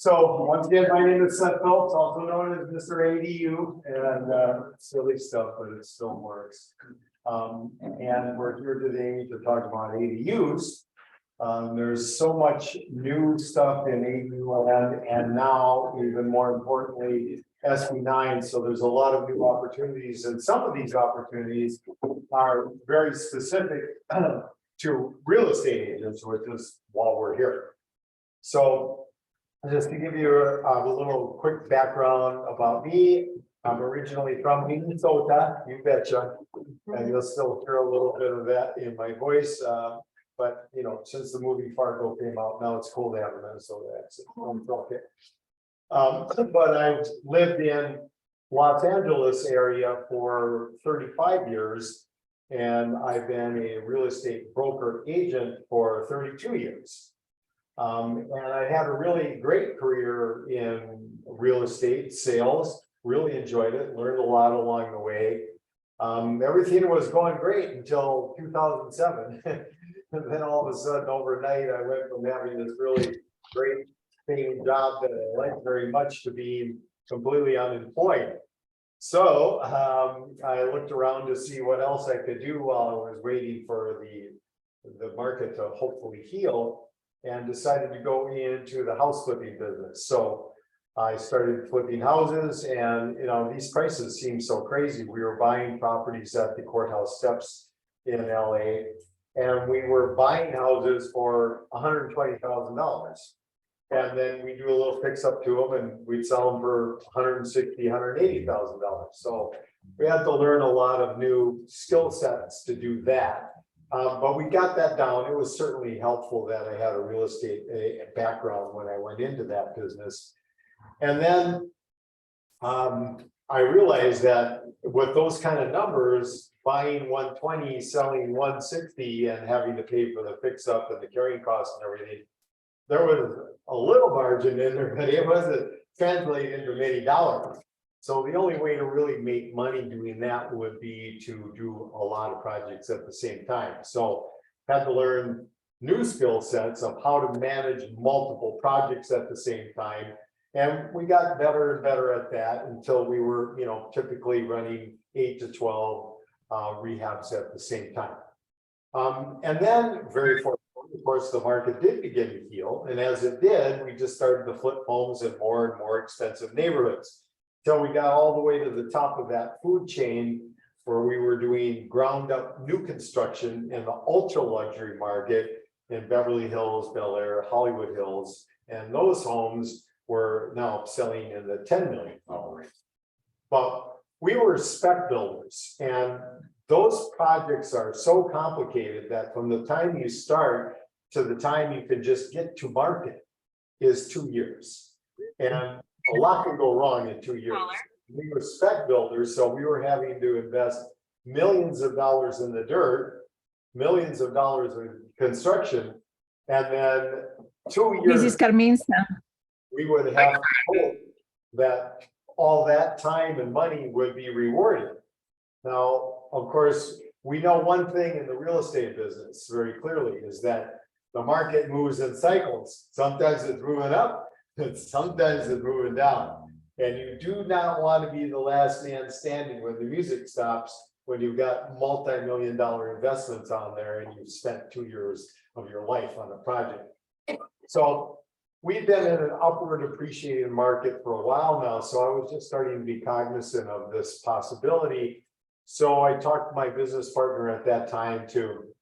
So once again, my name is Seth Phelps, also known as Mr. ADU, and silly stuff, but it still works. And we're here today to talk about ADUs. There's so much new stuff in ADU land, and now even more importantly, SB9. So there's a lot of new opportunities, and some of these opportunities are very specific to real estate agents, which is why we're here. So just to give you a little quick background about me, I'm originally from Minnesota, you betcha, and you'll still hear a little bit of that in my voice. But you know, since the movie Fargo came out, now it's cool to have a Minnesota accent. Okay. But I've lived in Los Angeles area for 35 years, and I've been a real estate broker agent for 32 years. And I had a really great career in real estate sales, really enjoyed it, learned a lot along the way. Everything was going great until 2007. And then all of a sudden overnight, I went from having this really great paying job that I liked very much to being completely unemployed. So I looked around to see what else I could do while I was waiting for the market to hopefully heal, and decided to go into the house flipping business. So I started flipping houses, and you know, these prices seem so crazy. We were buying properties at the courthouse steps in LA, and we were buying houses for $120,000. And then we do a little fix up to them, and we'd sell them for $160,000, $180,000. So we had to learn a lot of new skill sets to do that. But we got that down. It was certainly helpful that I had a real estate background when I went into that business. And then I realized that with those kind of numbers, buying 120, selling 160, and having to pay for the fix up and the carrying costs and everything, there was a little margin in there, but it wasn't translating into many dollars. So the only way to really make money doing that would be to do a lot of projects at the same time. So had to learn new skill sets of how to manage multiple projects at the same time. And we got better and better at that until we were, you know, typically running 8 to 12 rehabs at the same time. And then very fortunately, of course, the market did begin to heal. And as it did, we just started to flip homes in more and more expensive neighborhoods. So we got all the way to the top of that food chain, where we were doing ground up new construction in the ultra luxury market in Beverly Hills, Bel Air, Hollywood Hills. And those homes were now selling in the $10 million range. But we were spec builders, and those projects are so complicated that from the time you start to the time you can just get to market is 2 years. And a lot can go wrong in 2 years. We were spec builders, so we were having to invest millions of dollars in the dirt, millions of dollars in construction, and then 2 years. This is Carmenza. We would have to hope that all that time and money would be rewarded. Now, of course, we know one thing in the real estate business very clearly is that the market moves in cycles. Sometimes it's moving up, sometimes it's moving down, and you do not want to be the last man standing when the music stops, when you've got multi-million-dollar investments on there and you've spent 2 years of your life on a project. So we've been in an upward appreciating market for a while now, so I was just starting to be cognizant of this possibility. So I talked to my business partner at that time to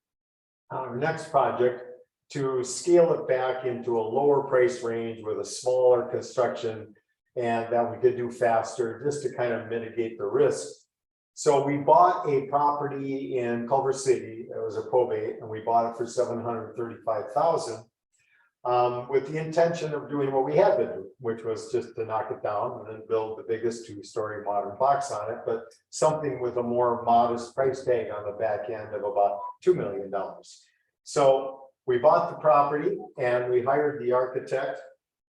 our next project to scale it back into a lower price range with a smaller construction, and that we could do faster just to kind of mitigate the risk. So we bought a property in Culver City. It was a probate, and we bought it for $735,000 with the intention of doing what we had to do, which was just to knock it down and then build the biggest 2-story modern box on it, but something with a more modest price tag on the back end of about $2 million. So we bought the property and we hired the architect,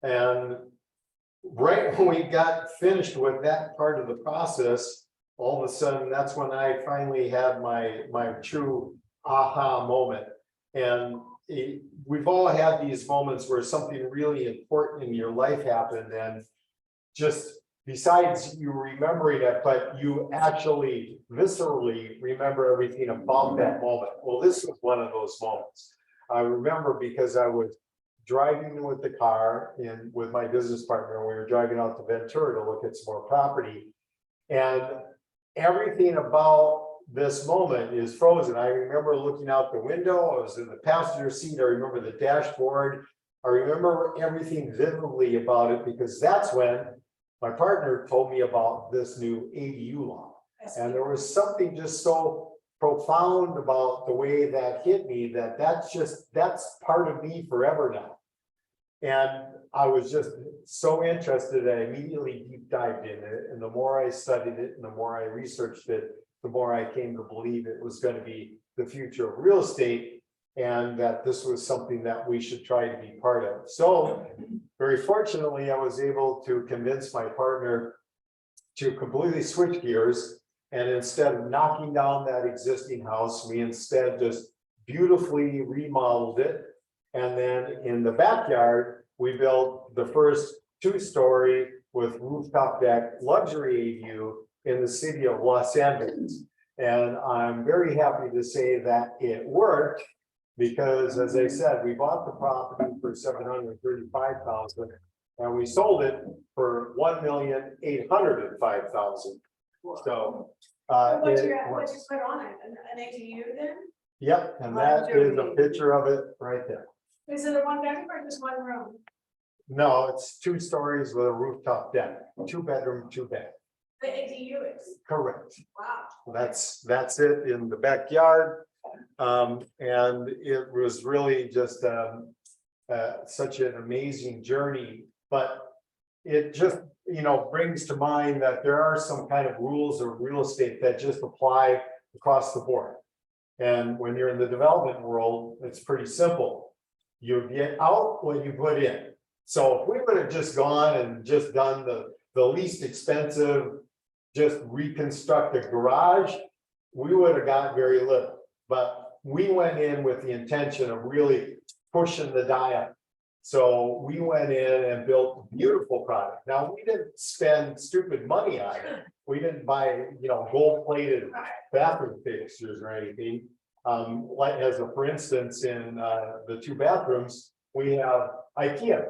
and right when we got finished with that part of the process, all of a sudden, that's when I finally had my true aha moment. And we've all had these moments where something really important in your life happened, and just besides you remembering it, but you actually viscerally remember everything about that moment. Well, this was one of those moments. I remember because I was driving with the car and with my business partner, we were driving out to Ventura to look at some more property. And everything about this moment is frozen. I remember looking out the window. I was in the passenger seat. I remember the dashboard. I remember everything vividly about it because that's when my partner told me about this new ADU law. And there was something just so profound about the way that hit me that's part of me forever now. And I was just so interested, I immediately deep dived in it. And the more I studied it and the more I researched it, the more I came to believe it was going to be the future of real estate, and that this was something that we should try to be part of. So very fortunately, I was able to convince my partner to completely switch gears. And instead of knocking down that existing house, we instead just beautifully remodeled it. And then in the backyard, we built the first 2-story with rooftop deck luxury ADU in the city of Los Angeles. And I'm very happy to say that it worked because, as I said, we bought the property for $735,000 and we sold it for $1,805,000. So What it you works. put on it? An ADU then? Yep, and that is a picture of it right there. Is it a 1-bedroom or just 1 room? No, it's 2 stories with a rooftop deck, 2-bedroom, 2-bath. The ADU is, Correct. wow. That's it in the backyard. And it was really just such an amazing journey, but it just, brings to mind that there are some kind of rules of real estate that just apply across the board. And when you're in the development world, it's pretty simple. You get out what you put in. So if we would have just gone and just done the least expensive, just reconstruct a garage, we would have got very little. But we went in with the intention of really pushing the dial. So we went in and built a beautiful product. Now, we didn't spend stupid money on it. We didn't buy, gold-plated bathroom fixtures or anything. Like as a, for instance, in the 2 bathrooms, we have IKEA,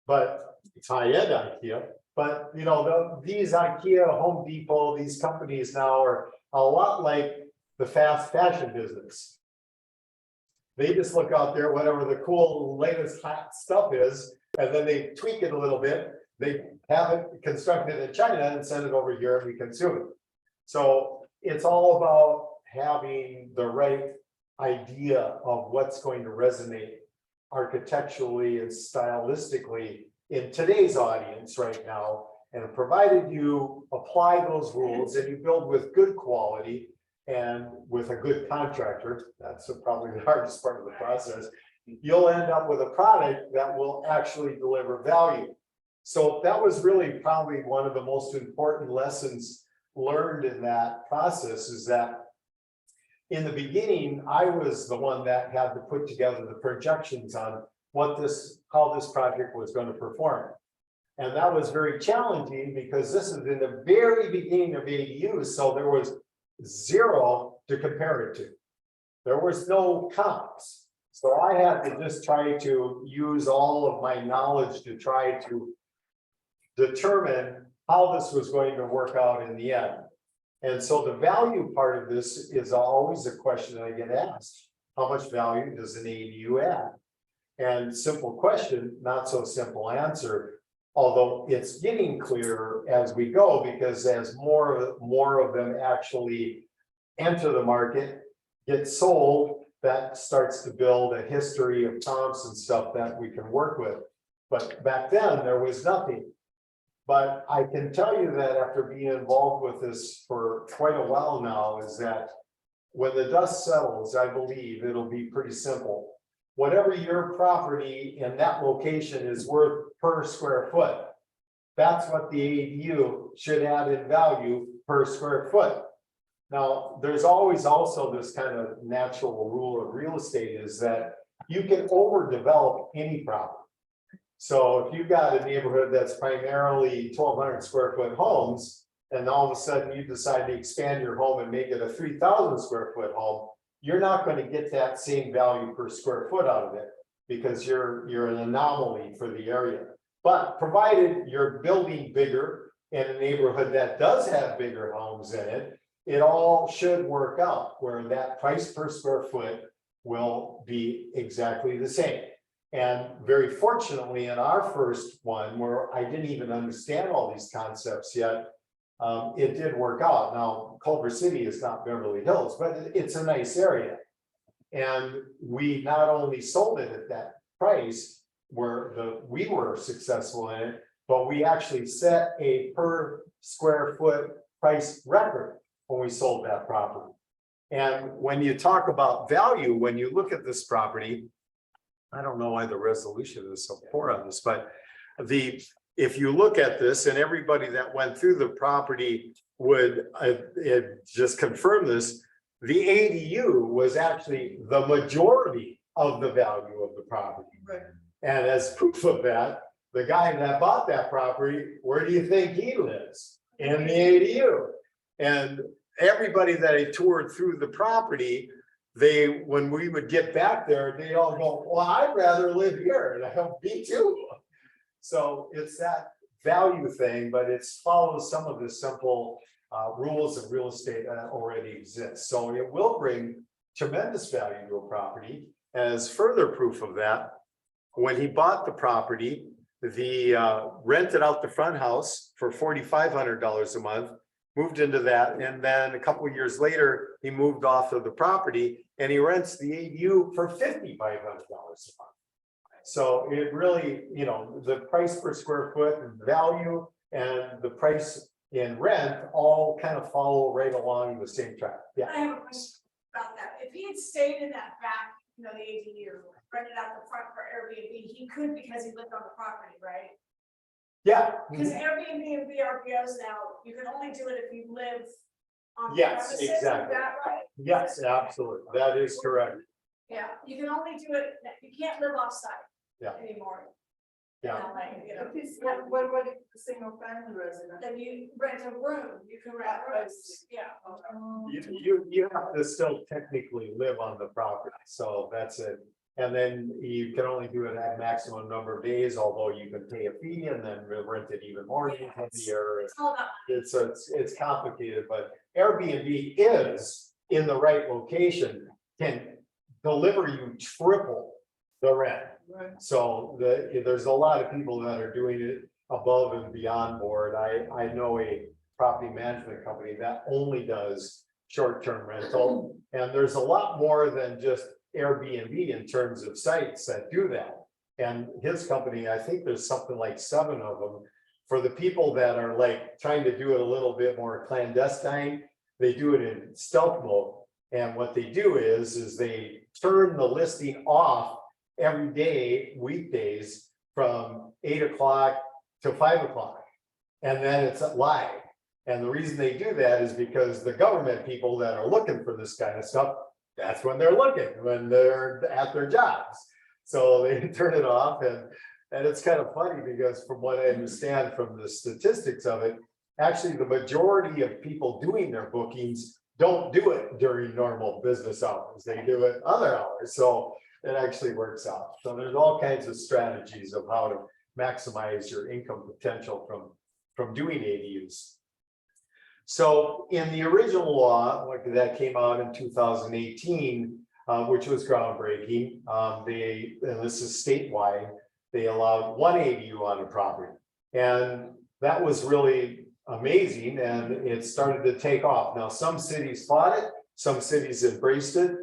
but it's high-end IKEA. But these IKEA, Home Depot, these companies now are a lot like the fast fashion business. They just look out there, whatever the cool latest hot stuff is, and then they tweak it a little bit. They have it constructed in China and send it over here and we consume it. So it's all about having the right idea of what's going to resonate architecturally and stylistically in today's audience right now. And provided you apply those rules and you build with good quality and with a good contractor, that's probably the hardest part of the process, you'll end up with a product that will actually deliver value. So that was really probably one of the most important lessons learned in that process, is that in the beginning, I was the one that had to put together the projections on how this project was going to perform. And that was very challenging because this is in the very beginning of ADUs, so there was zero to compare it to. There was no comps. So I had to just try to use all of my knowledge to try to determine how this was going to work out in the end. And so the value part of this is always a question that I get asked. How much value does an ADU add? And simple question, not so simple answer. Although it's getting clearer as we go, because as more of them actually enter the market, get sold, that starts to build a history of comps and stuff that we can work with. But back then there was nothing. But I can tell you that after being involved with this for quite a while now, is that when the dust settles, I believe it'll be pretty simple. Whatever your property in that location is worth per square foot, that's what the ADU should add in value per square foot. Now, there's always also this kind of natural rule of real estate, is that you can overdevelop any property. So if you've got a neighborhood that's primarily 1,200 square foot homes, and all of a sudden you decide to expand your home and make it a 3,000 square foot home, you're not going to get that same value per square foot out of it because you're an anomaly for the area. But provided you're building bigger in a neighborhood that does have bigger homes in it, it all should work out where that price per square foot will be exactly the same. And very fortunately, in our first one, where I didn't even understand all these concepts yet, it did work out. Now, Culver City is not Beverly Hills, but it's a nice area. And we not only sold it at that price where we were successful in it, but we actually set a per square foot price record when we sold that property. And when you talk about value, when you look at this property, I don't know why the resolution is so poor on this, but if you look at this, and everybody that went through the property would just confirm this, the ADU was actually the majority of the value of the property. Right. And as proof of that, the guy that bought that property, where do you think he lives? In the ADU. And everybody that I toured through the property, when we would get back there, they all go, well, I'd rather live here. And I go, me too. So it's that value thing, but it follows some of the simple rules of real estate that already exist. So it will bring tremendous value to a property. As further proof of that, when he bought the property, rented out the front house for $4,500 a month, moved into that, and then a couple of years later, he moved off of the property and he rents the ADU for $5,500 a month. So it really, the price per square foot and value and the price in rent all kind of follow right along the same track. Yeah. I have a question about that. If he had stayed in that back, the ADU, rented out the front for Airbnb, he could because he lived on the property, right? Yeah. Because Airbnb and VRBOs now, you can only do it if you live on the Yes, premises, exactly. is that right? Yes, absolutely. That is correct. Yeah, you can only do it, you can't live off-site. Yeah. Anymore. Yeah. If it's, what about if it's a single family resident? Then you rent a room, you can rent rooms, yeah. You have to still technically live on the property, so that's it. And then you can only do it at a maximum number of days, although you can pay a fee and then rent it even more days of the year. It's all about It's complicated, but Airbnb is in the right location, can deliver you triple the rent. Right. So there's a lot of people that are doing it above and beyond board. I know a property management company that only does short-term rental. And there's a lot more than just Airbnb in terms of sites that do that. And his company, I think there's something like 7 of them. For the people that are like trying to do it a little bit more clandestine, they do it in stealth mode. And what they do is they turn the listing off every day, weekdays, from 8 o'clock to 5 o'clock. And then it's live. And the reason they do that is because the government people that are looking for this kind of stuff, that's when they're looking, when they're at their jobs. So they turn it off, and it's kind of funny because from what I understand from the statistics of it, actually the majority of people doing their bookings don't do it during normal business hours. They do it other hours. So it actually works out. So there's all kinds of strategies of how to maximize your income potential from doing ADUs. So in the original law, that came out in 2018, which was groundbreaking, and this is statewide, they allowed 1 ADU on a property. And that was really amazing, and it started to take off. Now, some cities fought it, some cities embraced it.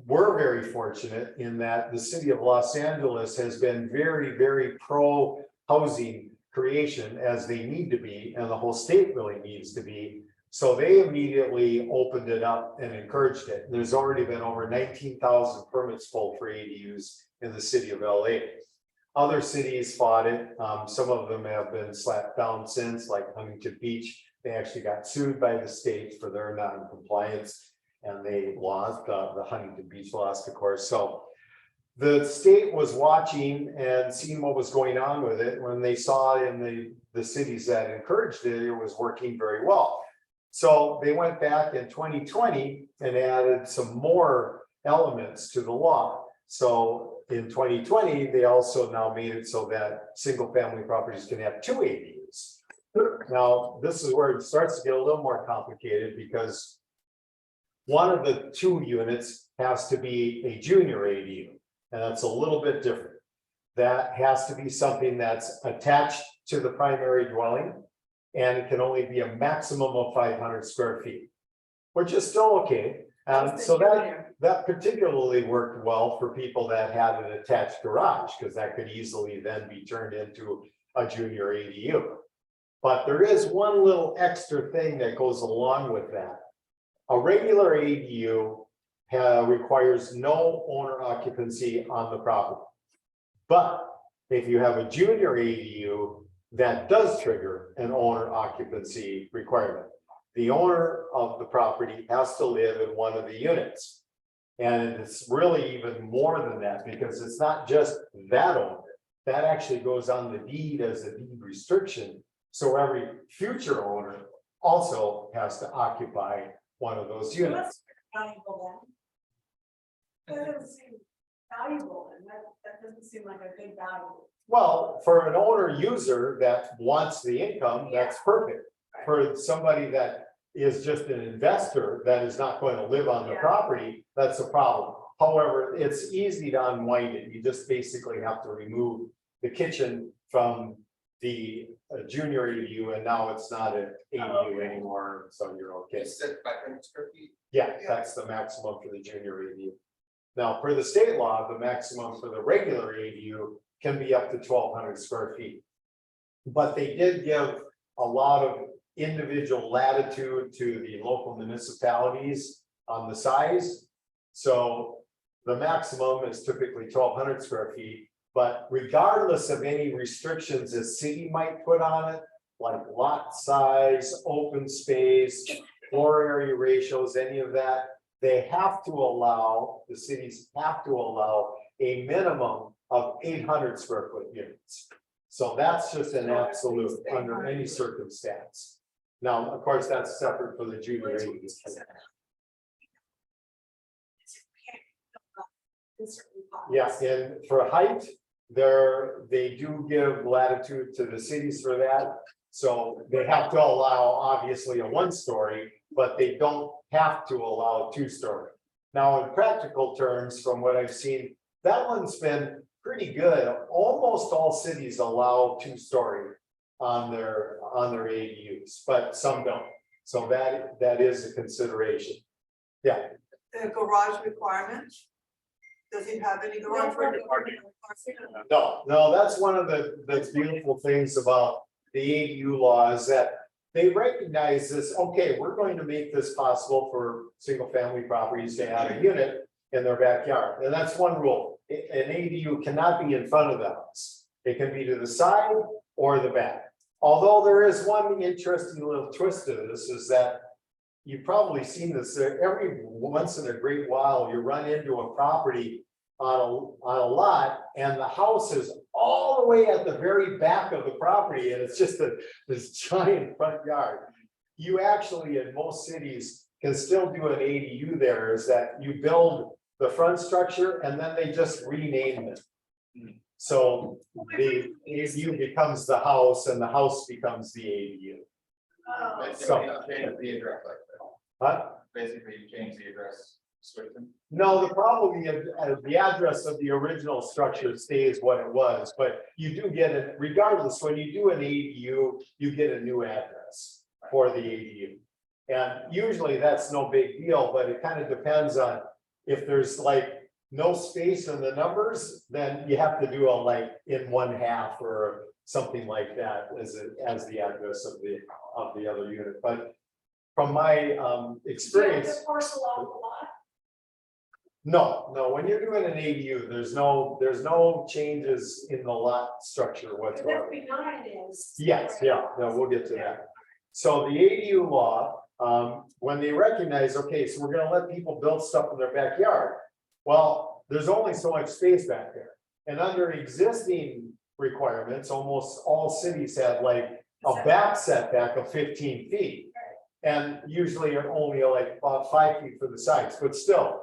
We're very fortunate in that the city of Los Angeles has been very, very pro housing creation, as they need to be, and the whole state really needs to be. So they immediately opened it up and encouraged it. There's already been over 19,000 permits pulled for ADUs in the city of LA. Other cities fought it. Some of them have been slapped down since, like Huntington Beach. They actually got sued by the state for their non-compliance, and they lost. The Huntington Beach lost, of course. So the state was watching and seeing what was going on with it. When they saw in the cities that encouraged it, it was working very well. So they went back in 2020 and added some more elements to the law. So in 2020, they also now made it so that single family properties can have 2 ADUs. Now, this is where it starts to get a little more complicated because one of the 2 units has to be a junior ADU, and that's a little bit different. That has to be something that's attached to the primary dwelling, and it can only be a maximum of 500 square feet, which is still okay. So that particularly worked well for people that had an attached garage, because that could easily then be turned into a junior ADU. But there is one little extra thing that goes along with that. A regular ADU requires no owner occupancy on the property. But if you have a junior ADU, that does trigger an owner occupancy requirement. The owner of the property has to live in one of the units. And it's really even more than that, because it's not just that owner. That actually goes on the deed as a deed restriction. So every future owner also has to occupy one of those units. That's valuable then. That doesn't seem valuable, and that doesn't seem like a good value. Well, for an owner user that wants the income, that's perfect. For somebody that is just an investor that is not going to live on the property, that's a problem. However, it's easy to unwind it. You just basically have to remove the kitchen from the junior ADU, and now it's not an ADU anymore, so you're okay. It's at 500 square feet. Yeah, that's the maximum for the junior ADU. Now, per the state law, the maximum for the regular ADU can be up to 1,200 square feet. But they did give a lot of individual latitude to the local municipalities on the size. So the maximum is typically 1,200 square feet. But regardless of any restrictions the city might put on it, like lot size, open space, floor area ratios, any of that, they have to allow, the cities have to allow a minimum of 800 square foot units. So that's just an absolute under any circumstance. Now, of course, that's separate for the junior ADUs. Yeah, and for height, they do give latitude to the cities for that. So they have to allow obviously a 1-story, but they don't have to allow a 2-story. Now, in practical terms, from what I've seen, that one's been pretty good. Almost all cities allow 2-story on their ADUs, but some don't. So that is a consideration. Yeah. The garage requirement? Does it have any garage requirement? No, that's one of the beautiful things about the ADU law is that they recognize this, okay, we're going to make this possible for single family properties to add a unit in their backyard. And that's one rule. An ADU cannot be in front of the house. It can be to the side or the back. Although there is one interesting little twist to this is that you've probably seen this every once in a great while, you run into a property on a lot and the house is all the way at the very back of the property and it's just this giant front yard. You actually in most cities can still do an ADU there, is that you build the front structure and then they just rename it. So the ADU becomes the house and the house becomes the ADU. Basically, you change the address like that. Huh? Basically, you change the address, switch them. No, the address of the original structure stays what it was, but you do get it regardless. When you do an ADU, you get a new address for the ADU. And usually that's no big deal, but it kind of depends on if there's like no space in the numbers, then you have to do a like in 1/2 or something like that as the address of the other unit. But from my experience. Is it parcel off the lot? No, when you're doing an ADU, there's no changes in the lot structure But whatsoever. that's behind is. Yes, yeah, no, we'll get to that. So the ADU law, when they recognize, okay, so we're gonna let people build stuff in their backyard. Well, there's only so much space back there. And under existing requirements, almost all cities have like a back setback of 15 feet. And usually are only like about 5 feet for the sides, but still,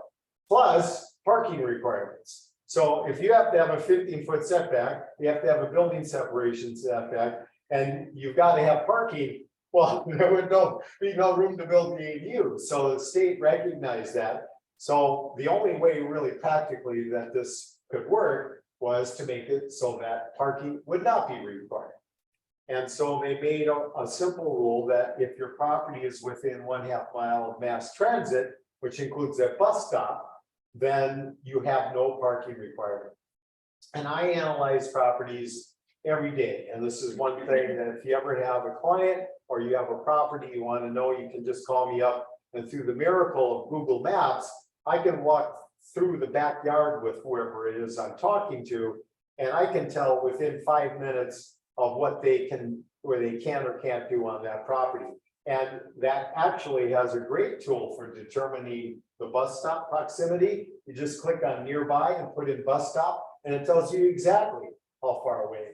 plus parking requirements. So if you have to have a 15-foot setback, you have to have a building separation setback, and you've got to have parking. Well, there would be no room to build the ADU, so the state recognized that. So the only way really practically that this could work was to make it so that parking would not be required. And so they made a simple rule that if your property is within 1/2 mile of mass transit, which includes that bus stop, then you have no parking requirement. And I analyze properties every day, and this is one thing that if you ever have a client or you have a property you want to know, you can just call me up, and through the miracle of Google Maps, I can walk through the backyard with whoever it is I'm talking to, and I can tell within 5 minutes of what they can, where they can or can't do on that property. And that actually has a great tool for determining the bus stop proximity. You just click on nearby and put in bus stop, and it tells you exactly how far away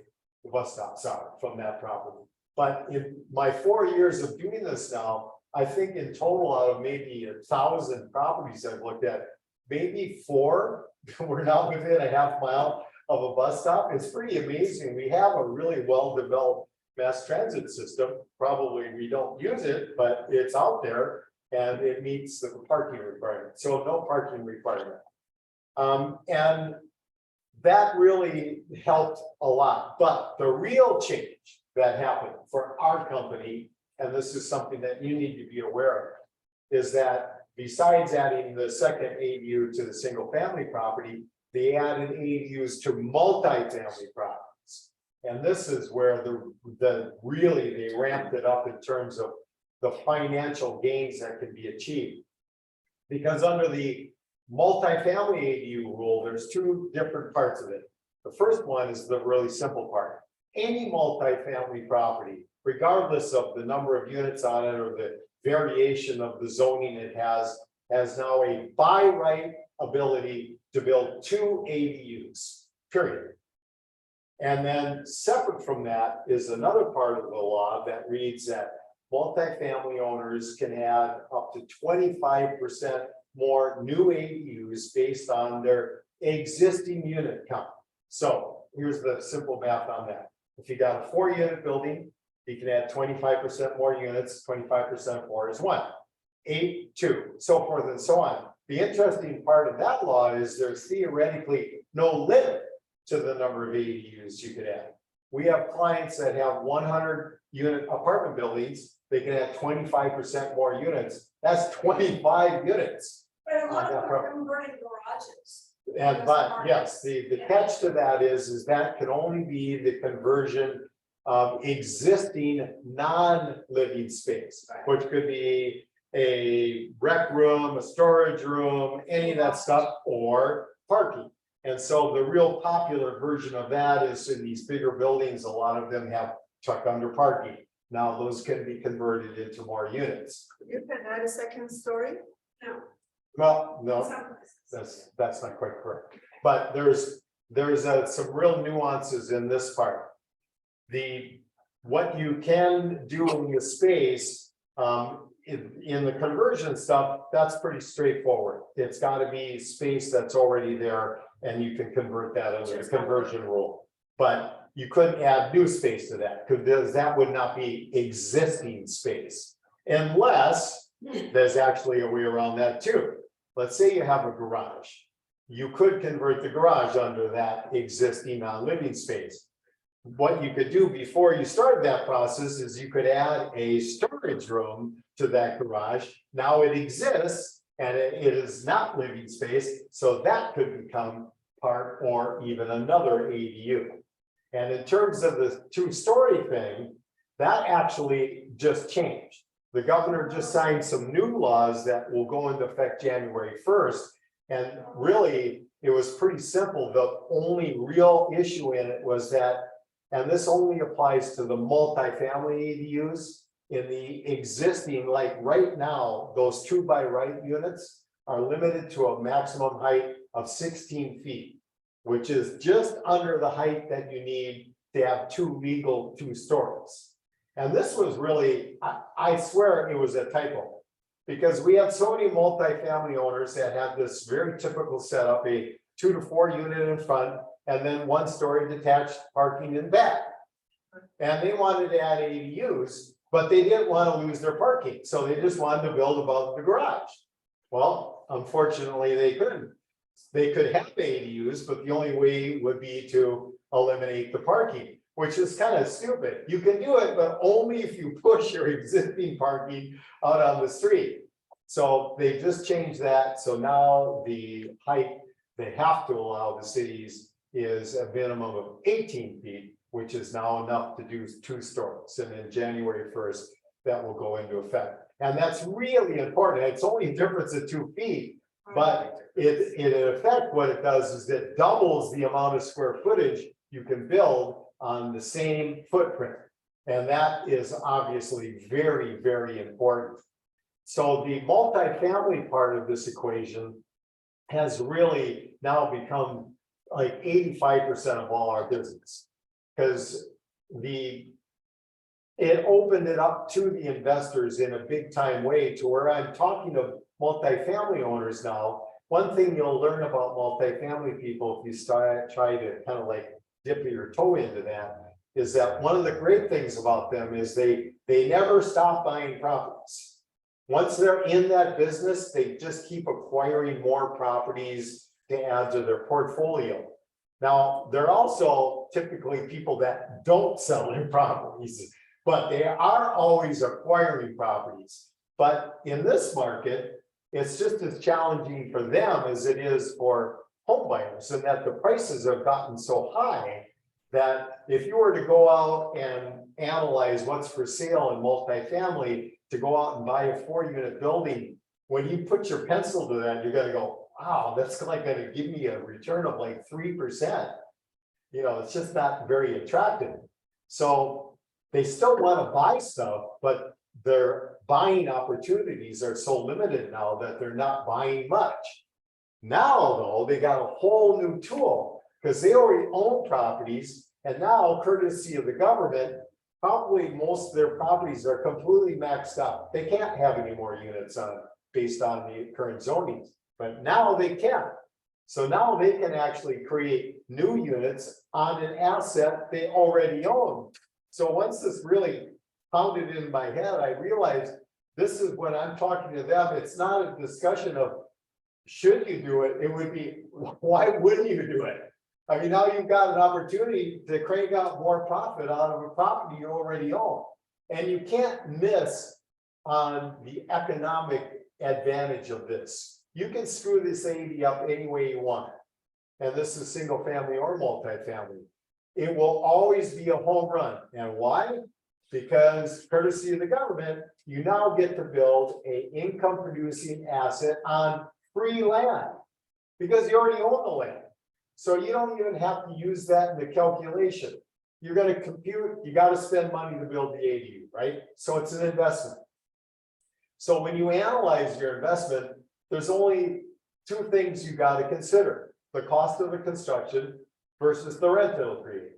the bus stops are from that property. But in my 4 years of doing this now, I think in total out of maybe 1,000 properties I've looked at, maybe 4 were not within a 1/2 mile of a bus stop. It's pretty amazing. We have a really well-developed mass transit system. Probably we don't use it, but it's out there and it meets the parking requirement. So no parking requirement. And that really helped a lot. But the real change that happened for our company, and this is something that you need to be aware of, is that besides adding the second ADU to the single family property, they added ADUs to multifamily properties. And this is where really they ramped it up in terms of the financial gains that can be achieved. Because under the multifamily ADU rule, there's 2 different parts of it. The first one is the really simple part. Any multifamily property, regardless of the number of units on it or the variation of the zoning it has now a by right ability to build 2 ADUs, period. And then separate from that is another part of the law that reads that multifamily owners can add up to 25% more new ADUs based on their existing unit count. So here's the simple math on that. If you got a 4-unit building, you can add 25% more units, 25% more is 1, 8, 2, so forth and so on. The interesting part of that law is there's theoretically no limit to the number of ADUs you could add. We have clients that have 100-unit apartment buildings, they can add 25% more units. That's 25 units. But a lot of them are converting garages. But yes, the catch to that is that can only be the conversion of existing non-living space, which could be a rec room, a storage room, any of that stuff, or parking. And so the real popular version of that is in these bigger buildings, a lot of them have truck under parking. Now those can be converted into more units. You can add a second story? No. Well, no, Some places. that's not quite correct. But there's some real nuances in this part. What you can do in the space, in the conversion stuff, that's pretty straightforward. It's got to be space that's already there, and you can convert that under the conversion rule. But you couldn't add new space to that because that would not be existing space, unless there's actually a way around that too. Let's say you have a garage. You could convert the garage under that existing non-living space. What you could do before you start that process is you could add a storage room to that garage. Now it exists and it is not living space, so that could become part or even another ADU. And in terms of the 2-story thing, that actually just changed. The governor just signed some new laws that will go into effect January 1st. And really, it was pretty simple. The only real issue in it was that, and this only applies to the multifamily ADUs, in the existing, like right now, those 2 by right units are limited to a maximum height of 16 feet, which is just under the height that you need to have two legal 2 stories. And this was really, I swear it was a typo. Because we have so many multifamily owners that have this very typical setup, a 2 to 4 unit in front, and then 1-story detached parking in back. And they wanted to add ADUs, but they didn't want to lose their parking, so they just wanted to build above the garage. Well, unfortunately, they couldn't. They could have ADUs, but the only way would be to eliminate the parking, which is kind of stupid. You can do it, but only if you push your existing parking out on the street. So they just changed that, so now the height they have to allow the cities is a minimum of 18 feet, which is now enough to do 2 stories. And then January 1st, that will go into effect. And that's really important. It's only a difference of 2 feet, but in effect, what it does is it doubles the amount of square footage you can build on the same footprint. And that is obviously very, very important. So the multifamily part of this equation has really now become like 85% of all our business. Because it opened it up to the investors in a big time way to where I'm talking to multifamily owners now. One thing you'll learn about multifamily people, if you try to kind of like dip your toe into that, is that one of the great things about them is they never stop buying properties. Once they're in that business, they just keep acquiring more properties to add to their portfolio. Now, they're also typically people that don't sell their properties, but they are always acquiring properties. But in this market, it's just as challenging for them as it is for home buyers, and that the prices have gotten so high that if you were to go out and analyze what's for sale in multifamily, to go out and buy a 4-unit building, when you put your pencil to that, you're gonna go, wow, that's like gonna give me a return of like 3%. You know, it's just not very attractive. So they still want to buy stuff, but their buying opportunities are so limited now that they're not buying much. Now, though, they got a whole new tool because they already own properties, and now, courtesy of the government, probably most of their properties are completely maxed out. They can't have any more units on based on the current zonings, but now they can. So now they can actually create new units on an asset they already own. So once this really pounded in my head, I realized this is when I'm talking to them, it's not a discussion of should you do it, it would be why wouldn't you do it? I mean, now you've got an opportunity to crank out more profit out of a property you already own. And you can't miss on the economic advantage of this. You can screw this 80 up any way you want. And this is single family or multifamily. It will always be a home run. And why? Because courtesy of the government, you now get to build an income producing asset on free land because you already own the land. So you don't even have to use that in the calculation. You're going to compute, you got to spend money to build the ADU, right? So it's an investment. So when you analyze your investment, there's only 2 things you got to consider: the cost of the construction versus the rent it'll create,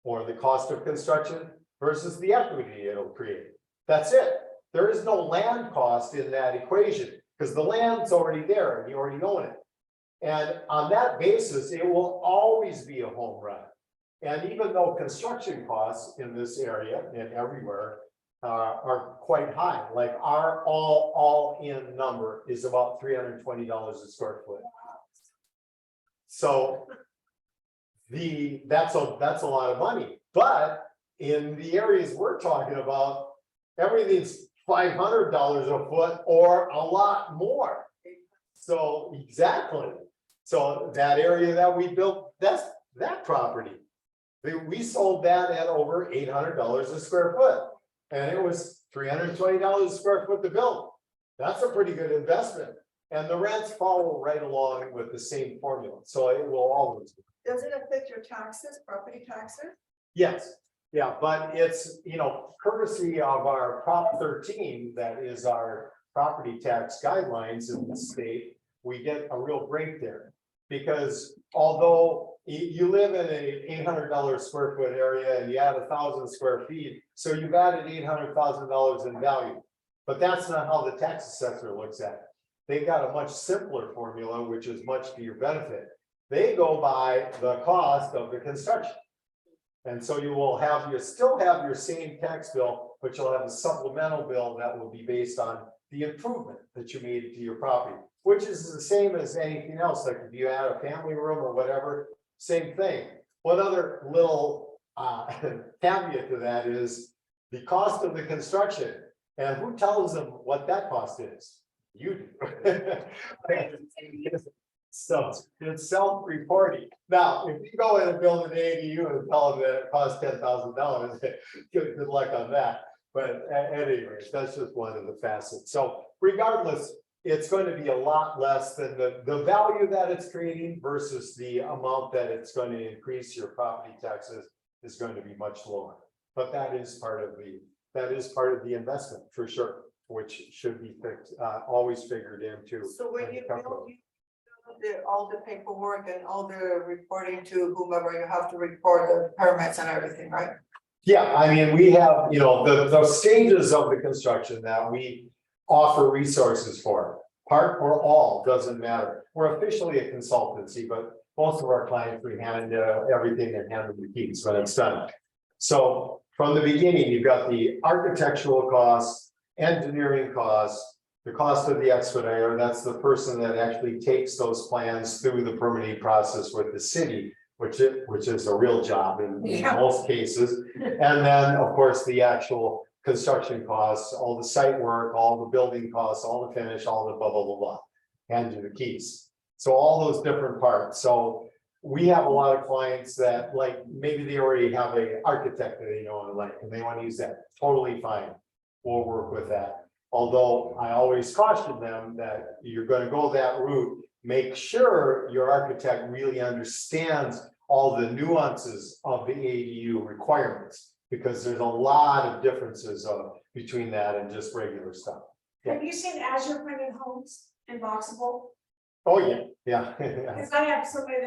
or the cost of construction versus the equity it'll create. That's it. There is no land cost in that equation because the land's already there and you already own it. And on that basis, it will always be a home run. And even though construction costs in this area and everywhere are quite high, like our all-in number is about $320 a square foot. So that's a lot of money. But in the areas we're talking about, everything's $500 a foot or a lot more. So exactly. So that area that we built, that's that property. We sold that at over $800 a square foot. And it was $320 a square foot to build. That's a pretty good investment. And the rents follow right along with the same formula. So it will always be. Does it affect your taxes, property taxes? Yes, yeah, but it's, courtesy of our Prop 13, that is our property tax guidelines in the state, we get a real break there. Because although you live in a $800 square foot area and you add 1,000 square feet, so you've added $800,000 in value. But that's not how the tax assessor looks at it. They've got a much simpler formula, which is much to your benefit. They go by the cost of the construction. And so you still have your same tax bill, but you'll have a supplemental bill that will be based on the improvement that you made to your property, which is the same as anything else. Like if you add a family room or whatever, same thing. One other little caveat to that is the cost of the construction. And who tells them what that cost is? You do. So it's self-reporting. Now, if you go in and build an ADU and tell them that it costs $10,000, good luck on that. But at any rate, that's just one of the facets. So regardless, it's going to be a lot less than the value that it's creating versus the amount that it's going to increase your property taxes is going to be much lower. But that is part of the investment for sure, which should be fixed, always figured into. So when you build, all the paperwork and all the reporting to whomever, you have to report the permits and everything, right? Yeah, I mean, we have, the stages of the construction that we offer resources for, part or all, doesn't matter. We're officially a consultancy, but most of our clients, we hand everything and hand them the keys when it's done. So from the beginning, you've got the architectural costs, engineering costs, the cost of the expediter, that's the person that actually takes those plans through the permitting process with the city, which is a real job in most cases. And then, of course, the actual construction costs, all the site work, all the building costs, all the finish, all the blah, blah, blah, blah, hand you the keys. So all those different parts. So we have a lot of clients that, like, maybe they already have an architect that they know and like, and they want to use that. Totally fine. We'll work with that. Although I always caution them that you're going to go that route, make sure your architect really understands all the nuances of the ADU requirements, because there's a lot of differences between that and just regular stuff. Have you seen Azure printed homes in Boxable? Oh, yeah. Because I have somebody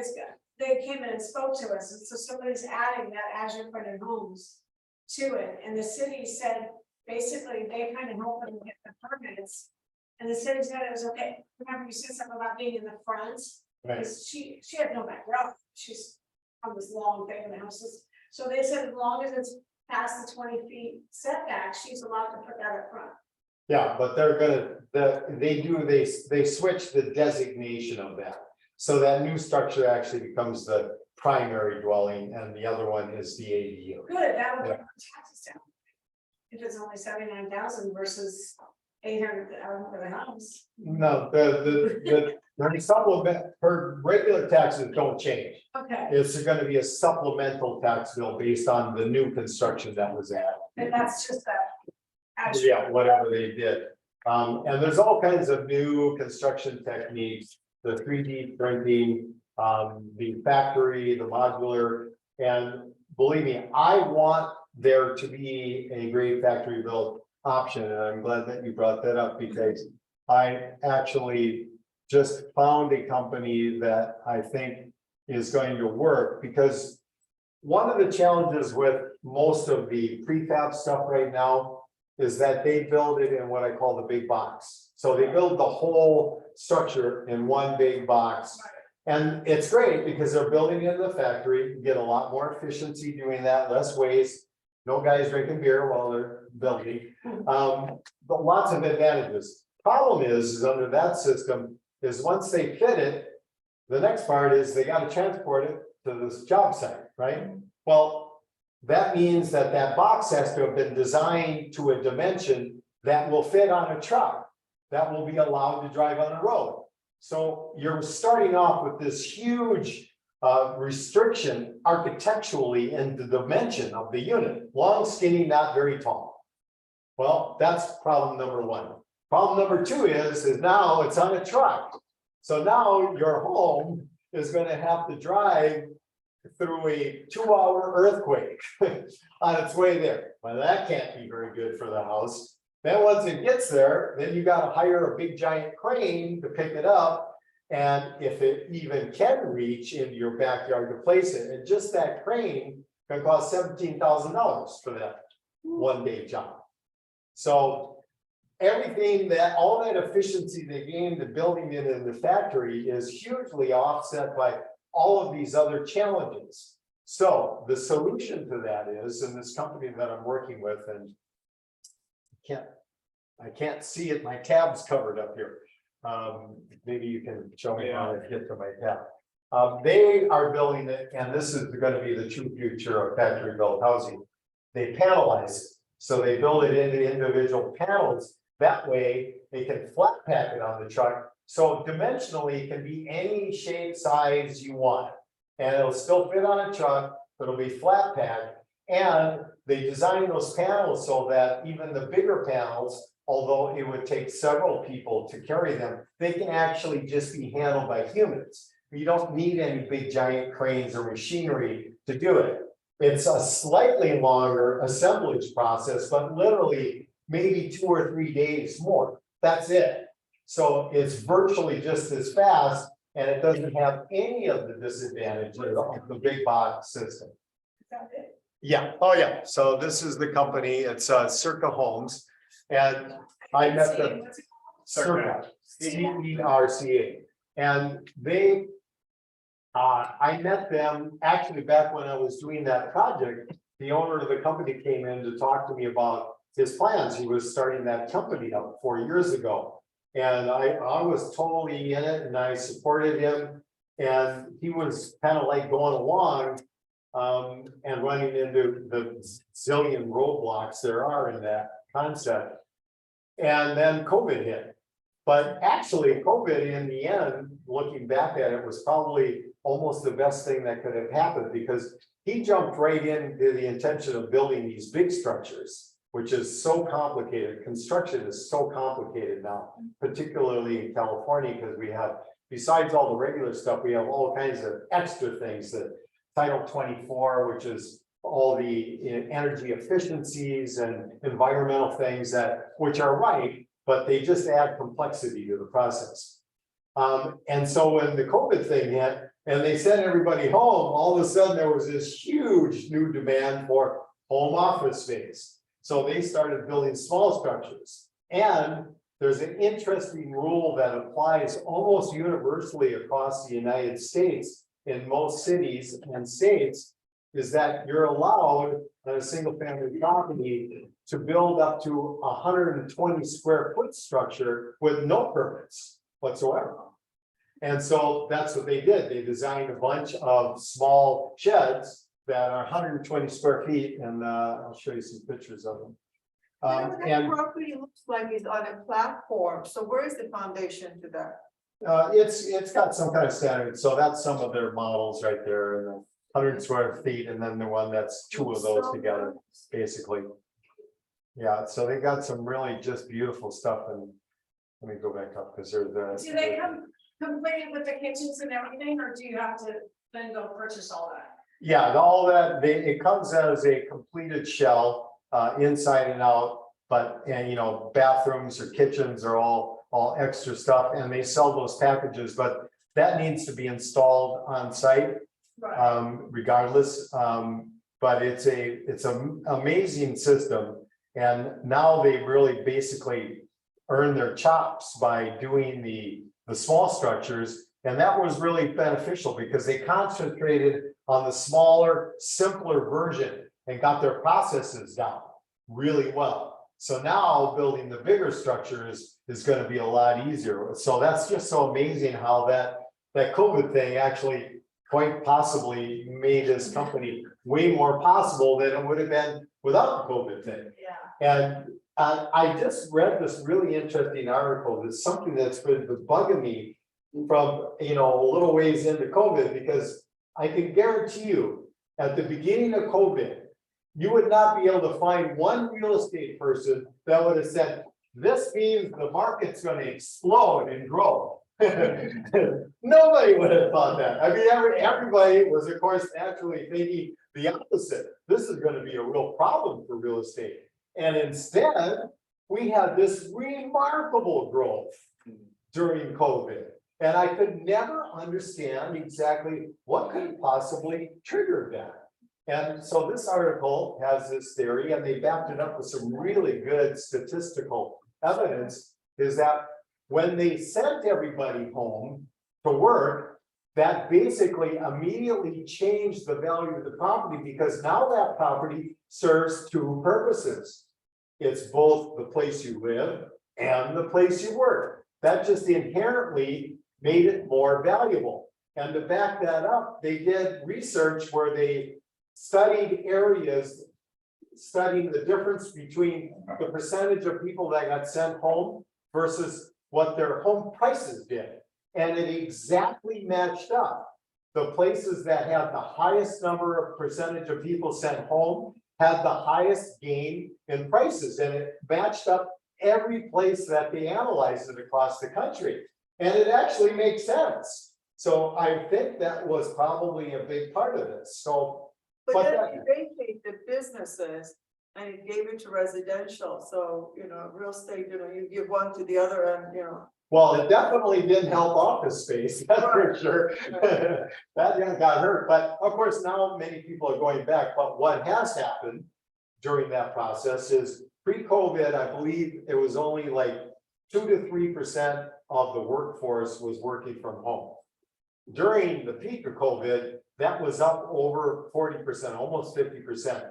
they came in and spoke to us, and so somebody's adding that Azure printed homes to it, and the city said, basically, they kind of help them get the permits. And the city said it was okay. Remember, you said something about being in the front, Right. because she had no background. She's on this long thing in the houses. So they said as long as it's past the 20 feet setback, she's allowed to put that up front. Yeah, but they switch the designation of that. So that new structure actually becomes the primary dwelling and the other one is the ADU. Good, that would bring taxes down. If it's only 79,000 versus 800,000 for the house. No, the supplement, her regular taxes don't change. Okay, It's going to be a supplemental tax bill based on the new construction that was added. and that's just that. Yeah, whatever they did. And there's all kinds of new construction techniques, the 3D printing, the factory, the modular, and believe me, I want there to be a great factory built option, and I'm glad that you brought that up, because I actually just found a company that I think is going to work, because one of the challenges with most of the prefab stuff right now is that they build it in what I call the big box. So they build the whole structure in one big box. And it's great because they're building it in the factory, you get a lot more efficiency doing that, less waste. No guys drinking beer while they're building, but lots of advantages. Problem is under that system is once they fit it, the next part is they got to transport it to this job site, right? Well, that means that that box has to have been designed to a dimension that will fit on a truck, that will be allowed to drive on a road. So you're starting off with this huge restriction architecturally in the dimension of the unit, long, skinny, not very tall. Well, that's problem number one. Problem number two is now it's on a truck. So now your home is going to have to drive through a 2-hour earthquake on its way there. Well, that can't be very good for the house. Then once it gets there, then you got to hire a big giant crane to pick it up. And if it even can reach into your backyard to place it, and just that crane can cost $17,000 for that one day job. So everything that, all that efficiency they gained the building it in the factory is hugely offset by all of these other challenges. So the solution to that is, in this company that I'm working with, and I can't see it, my tab's covered up here. Maybe you can show me how to get to my tab. They are building it, and this is gonna be the true future of factory built housing. They panelize it, so they build it into individual panels. That way, they can flat pack it on the truck, so dimensionally it can be any shape, size you want. And it'll still fit on a truck, it'll be flat packed, and they designed those panels so that even the bigger panels, although it would take several people to carry them, they can actually just be handled by humans. You don't need any big giant cranes or machinery to do it. It's a slightly longer assemblage process, but literally maybe 2 or 3 days more. That's it. So it's virtually just as fast, and it doesn't have any of the disadvantages of the big box system. Yeah, oh yeah, so this is the company, it's Circa Homes, and I met them. Circa, CERCA, and they, I met them actually back when I was doing that project. The owner of the company came in to talk to me about his plans. He was starting that company up 4 years ago. And I was totally in it, and I supported him, and he was kind of like going along and running into the zillion roadblocks there are in that concept. And then COVID hit. But actually, COVID in the end, looking back at it, was probably almost the best thing that could have happened, because he jumped right into the intention of building these big structures, which is so complicated. Construction is so complicated now, particularly in California, because we have, besides all the regular stuff, we have all kinds of extra things that Title 24, which is all the energy efficiencies and environmental things that, which are right, but they just add complexity to the process. And so when the COVID thing hit and they sent everybody home, all of a sudden there was this huge new demand for home office space. So they started building small structures. And there's an interesting rule that applies almost universally across the United States in most cities and states, is that you're allowed on a single family property to build up to 120 square foot structure with no permits whatsoever. And so that's what they did. They designed a bunch of small sheds that are 120 square feet, and I'll show you some pictures of them. That property looks like it's on a platform, so where is the foundation to that? It's got some kind of standard, so that's some of their models right there, and the 100 square feet, and then the one that's 2 of those together, basically. Yeah, so they got some really just beautiful stuff, and let me go back up because there's the. Do they come completed with the kitchens and everything, or do you have to then go purchase all that? Yeah, all that, it comes as a completed shell, inside and out, but, and you know, bathrooms or kitchens are all extra stuff, and they sell those packages, but that needs to be installed on site. Right. Regardless, but it's an amazing system, and now they really basically earn their chops by doing the small structures, and that was really beneficial because they concentrated on the smaller, simpler version and got their processes down really well. So now building the bigger structures is going to be a lot easier. So that's just so amazing how that COVID thing actually quite possibly made this company way more possible than it would have been without the COVID thing. Yeah. And I just read this really interesting article. It's something that's been bugging me from, you know, a little ways into COVID, because I can guarantee you at the beginning of COVID, you would not be able to find one real estate person that would have said, this means the market's going to explode and grow. Nobody would have thought that. I mean, everybody was, of course, naturally thinking the opposite. This is going to be a real problem for real estate. And instead, we had this remarkable growth during COVID. And I could never understand exactly what could have possibly triggered that. And so this article has this theory, and they backed it up with some really good statistical evidence, is that when they sent everybody home to work, that basically immediately changed the value of the property, because now that property serves two purposes. It's both the place you live and the place you work. That just inherently made it more valuable. And to back that up, they did research where they studied areas, studying the difference between the percentage of people that got sent home versus what their home prices did. And it exactly matched up. The places that had the highest number of percentage of people sent home had the highest gain in prices, and it matched up every place that they analyzed it across the country. And it actually makes sense. So I think that was probably a big part of this. So But But then that- you vacate the businesses and it gave it to residential, so, real estate, you give one to the other and, well, it definitely didn't help office space, that's for sure. That yeah, got hurt, but of course, now many people are going back, but what has happened during that process is pre-COVID, I believe it was only like 2 to 3% of the workforce was working from home. During the peak of COVID, that was up over 40%, almost 50%.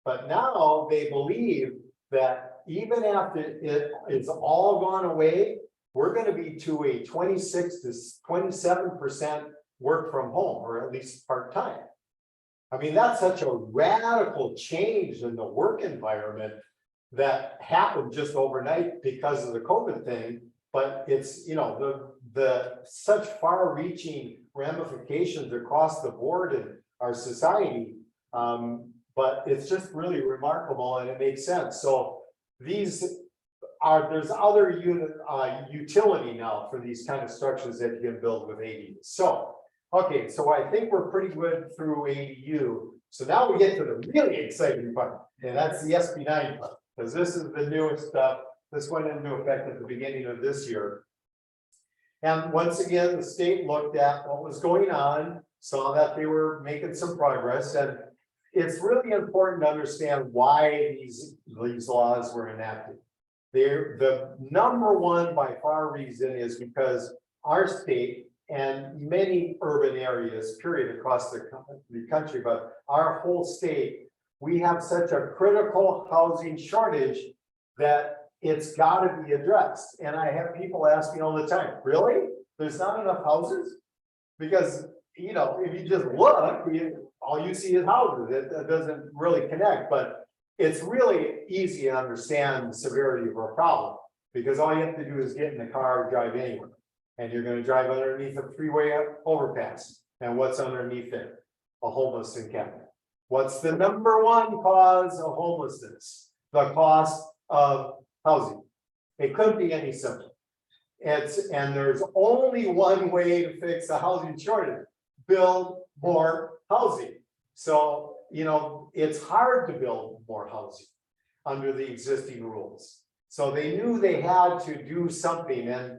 But now they believe that even after it's all gone away, we're going to be to a 26 to 27% work from home, or at least part-time. I mean, that's such a radical change in the work environment that happened just overnight because of the COVID thing. But it's, the such far-reaching ramifications across the board in our society. But it's just really remarkable, and it makes sense. So there's other utility now for these kind of structures that you can build with ADUs. So, okay, so I think we're pretty good through ADU. So now we get to the really exciting part, and that's the SB9 part, because this is the newest stuff. This went into effect at the beginning of this year. And once again, the state looked at what was going on, saw that they were making some progress, and it's really important to understand why these laws were enacted. The number one by far reason is because our state and many urban areas, period, across the country, but our whole state, we have such a critical housing shortage that it's got to be addressed. And I have people ask me all the time, really? There's not enough houses? Because, if you just look, all you see is houses. It doesn't really connect, but it's really easy to understand the severity of our problem, because all you have to do is get in the car and drive anywhere. And you're going to drive underneath a freeway overpass. And what's underneath it? A homeless encampment. What's the number one cause of homelessness? The cost of housing. It couldn't be any simpler. And there's only one way to fix the housing shortage: build more housing. So, it's hard to build more housing under the existing rules. So they knew they had to do something. And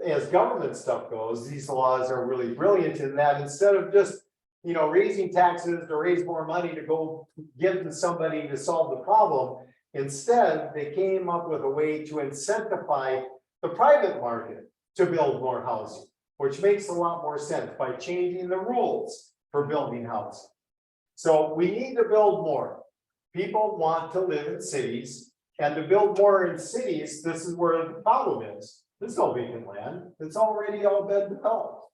as government stuff goes, these laws are really brilliant in that instead of just, raising taxes to raise more money to go give to somebody to solve the problem, instead, they came up with a way to incentivize the private market to build more housing, which makes a lot more sense by changing the rules for building housing. So we need to build more. People want to live in cities, and to build more in cities, this is where the problem is. There's no vacant land. It's already all been developed.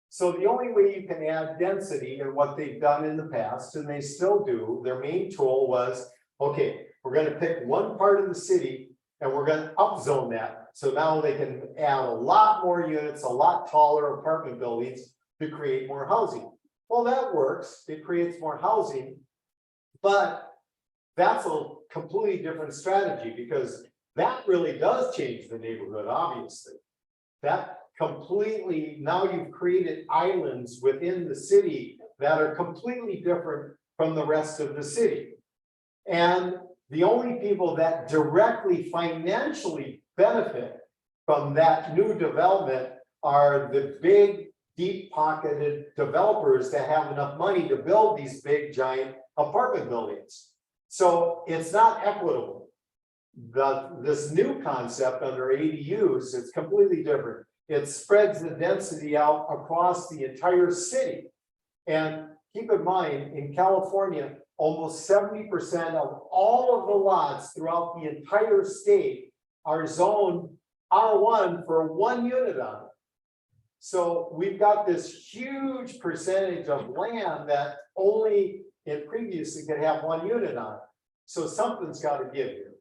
So the only way you can add density, and what they've done in the past, and they still do, their main tool was, okay, we're going to pick one part of the city and we're going to upzone that. So now they can add a lot more units, a lot taller apartment buildings to create more housing. Well, that works. It creates more housing, but that's a completely different strategy, because that really does change the neighborhood, obviously. That completely, now you've created islands within the city that are completely different from the rest of the city. And the only people that directly financially benefit from that new development are the big, deep pocketed developers that have enough money to build these big giant apartment buildings. So it's not equitable. This new concept under ADUs, it's completely different. It spreads the density out across the entire city. And keep in mind, in California, almost 70% of all of the lots throughout the entire state are zoned R1 for 1 unit on it. So we've got this huge percentage of land that only it previously could have 1 unit on it. So something's got to give here.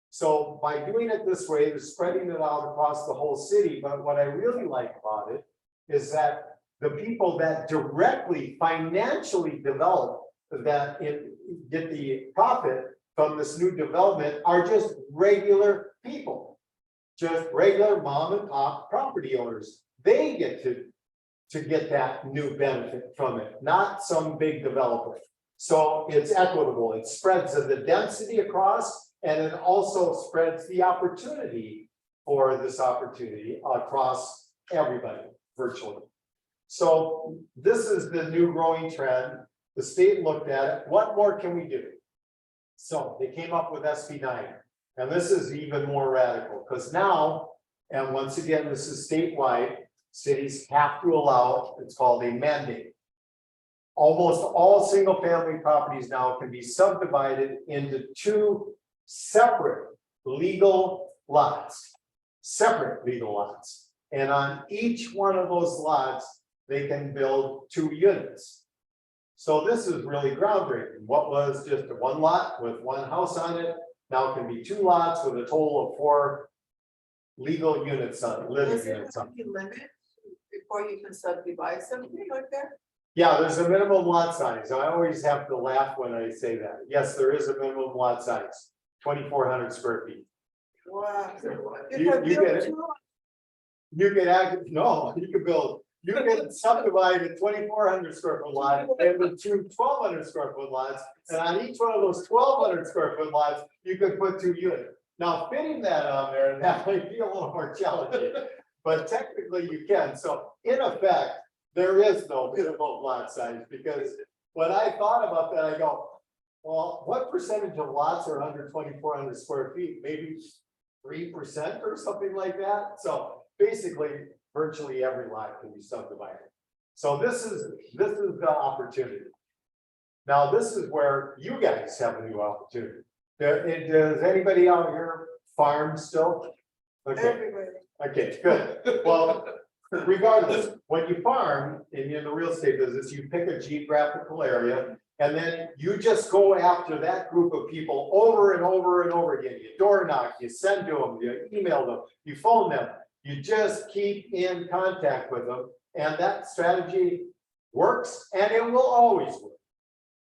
So by doing it this way, they're spreading it out across the whole city. But what I really like about it is that the people that directly financially develop that get the profit from this new development are just regular people, just regular mom and pop property owners. They get to get that new benefit from it, not some big developer. So it's equitable. It spreads the density across, and it also spreads the opportunity for this opportunity across everybody virtually. So this is the new growing trend. The state looked at it. What more can we do? So they came up with SB 9. And this is even more radical because now, and once again, this is statewide, cities have to allow, it's called a mandate. Almost all single family properties now can be subdivided into 2 separate legal lots. Separate legal lots. And on each one of those lots, they can build 2 units. So this is really groundbreaking. What was just 1 lot with 1 house on it, now can be 2 lots with a total of 4 legal units on, living Is there units on. a limit before you can subdivide something like that? Yeah, there's a minimum lot size. I always have to laugh when I say that. Yes, there is a minimum lot size, 2,400 square feet. Wow. You get it? You can act, no, you can build, you can subdivide a 2,400 square foot lot into 2 1,200 square foot lots. And on each one of those 1,200 square foot lots, you could put 2 units. Now fitting that on there, that might be a little more challenging, but technically you can. So in effect, there is no minimum lot size, because when I thought about that, I go, well, what percentage of lots are under 2,400 square feet? Maybe 3% or something like that. So basically, virtually every lot can be subdivided. So this is the opportunity. Now, this is where you guys have a new opportunity. Does anybody out here farm still? Okay, Everywhere. okay, good. Well, regardless, when you farm in the real estate business, you pick a geographical area, and then you just go after that group of people over and over and over again. You door knock, you send to them, you email them, you phone them. You just keep in contact with them, and that strategy works, and it will always work.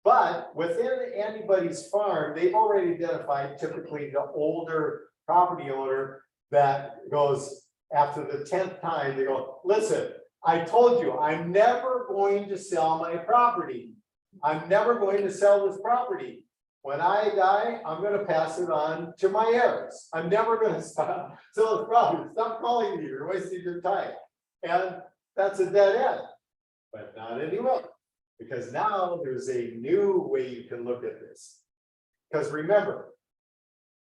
But within anybody's farm, they've already identified typically the older property owner that goes after the 10th time, they go, listen, I told you, I'm never going to sell my property. I'm never going to sell this property. When I die, I'm going to pass it on to my heirs. I'm never going to sell this property. Stop calling me. You're wasting your time. And that's a dead end, but not anymore. Because now there's a new way you can look at this. Because remember,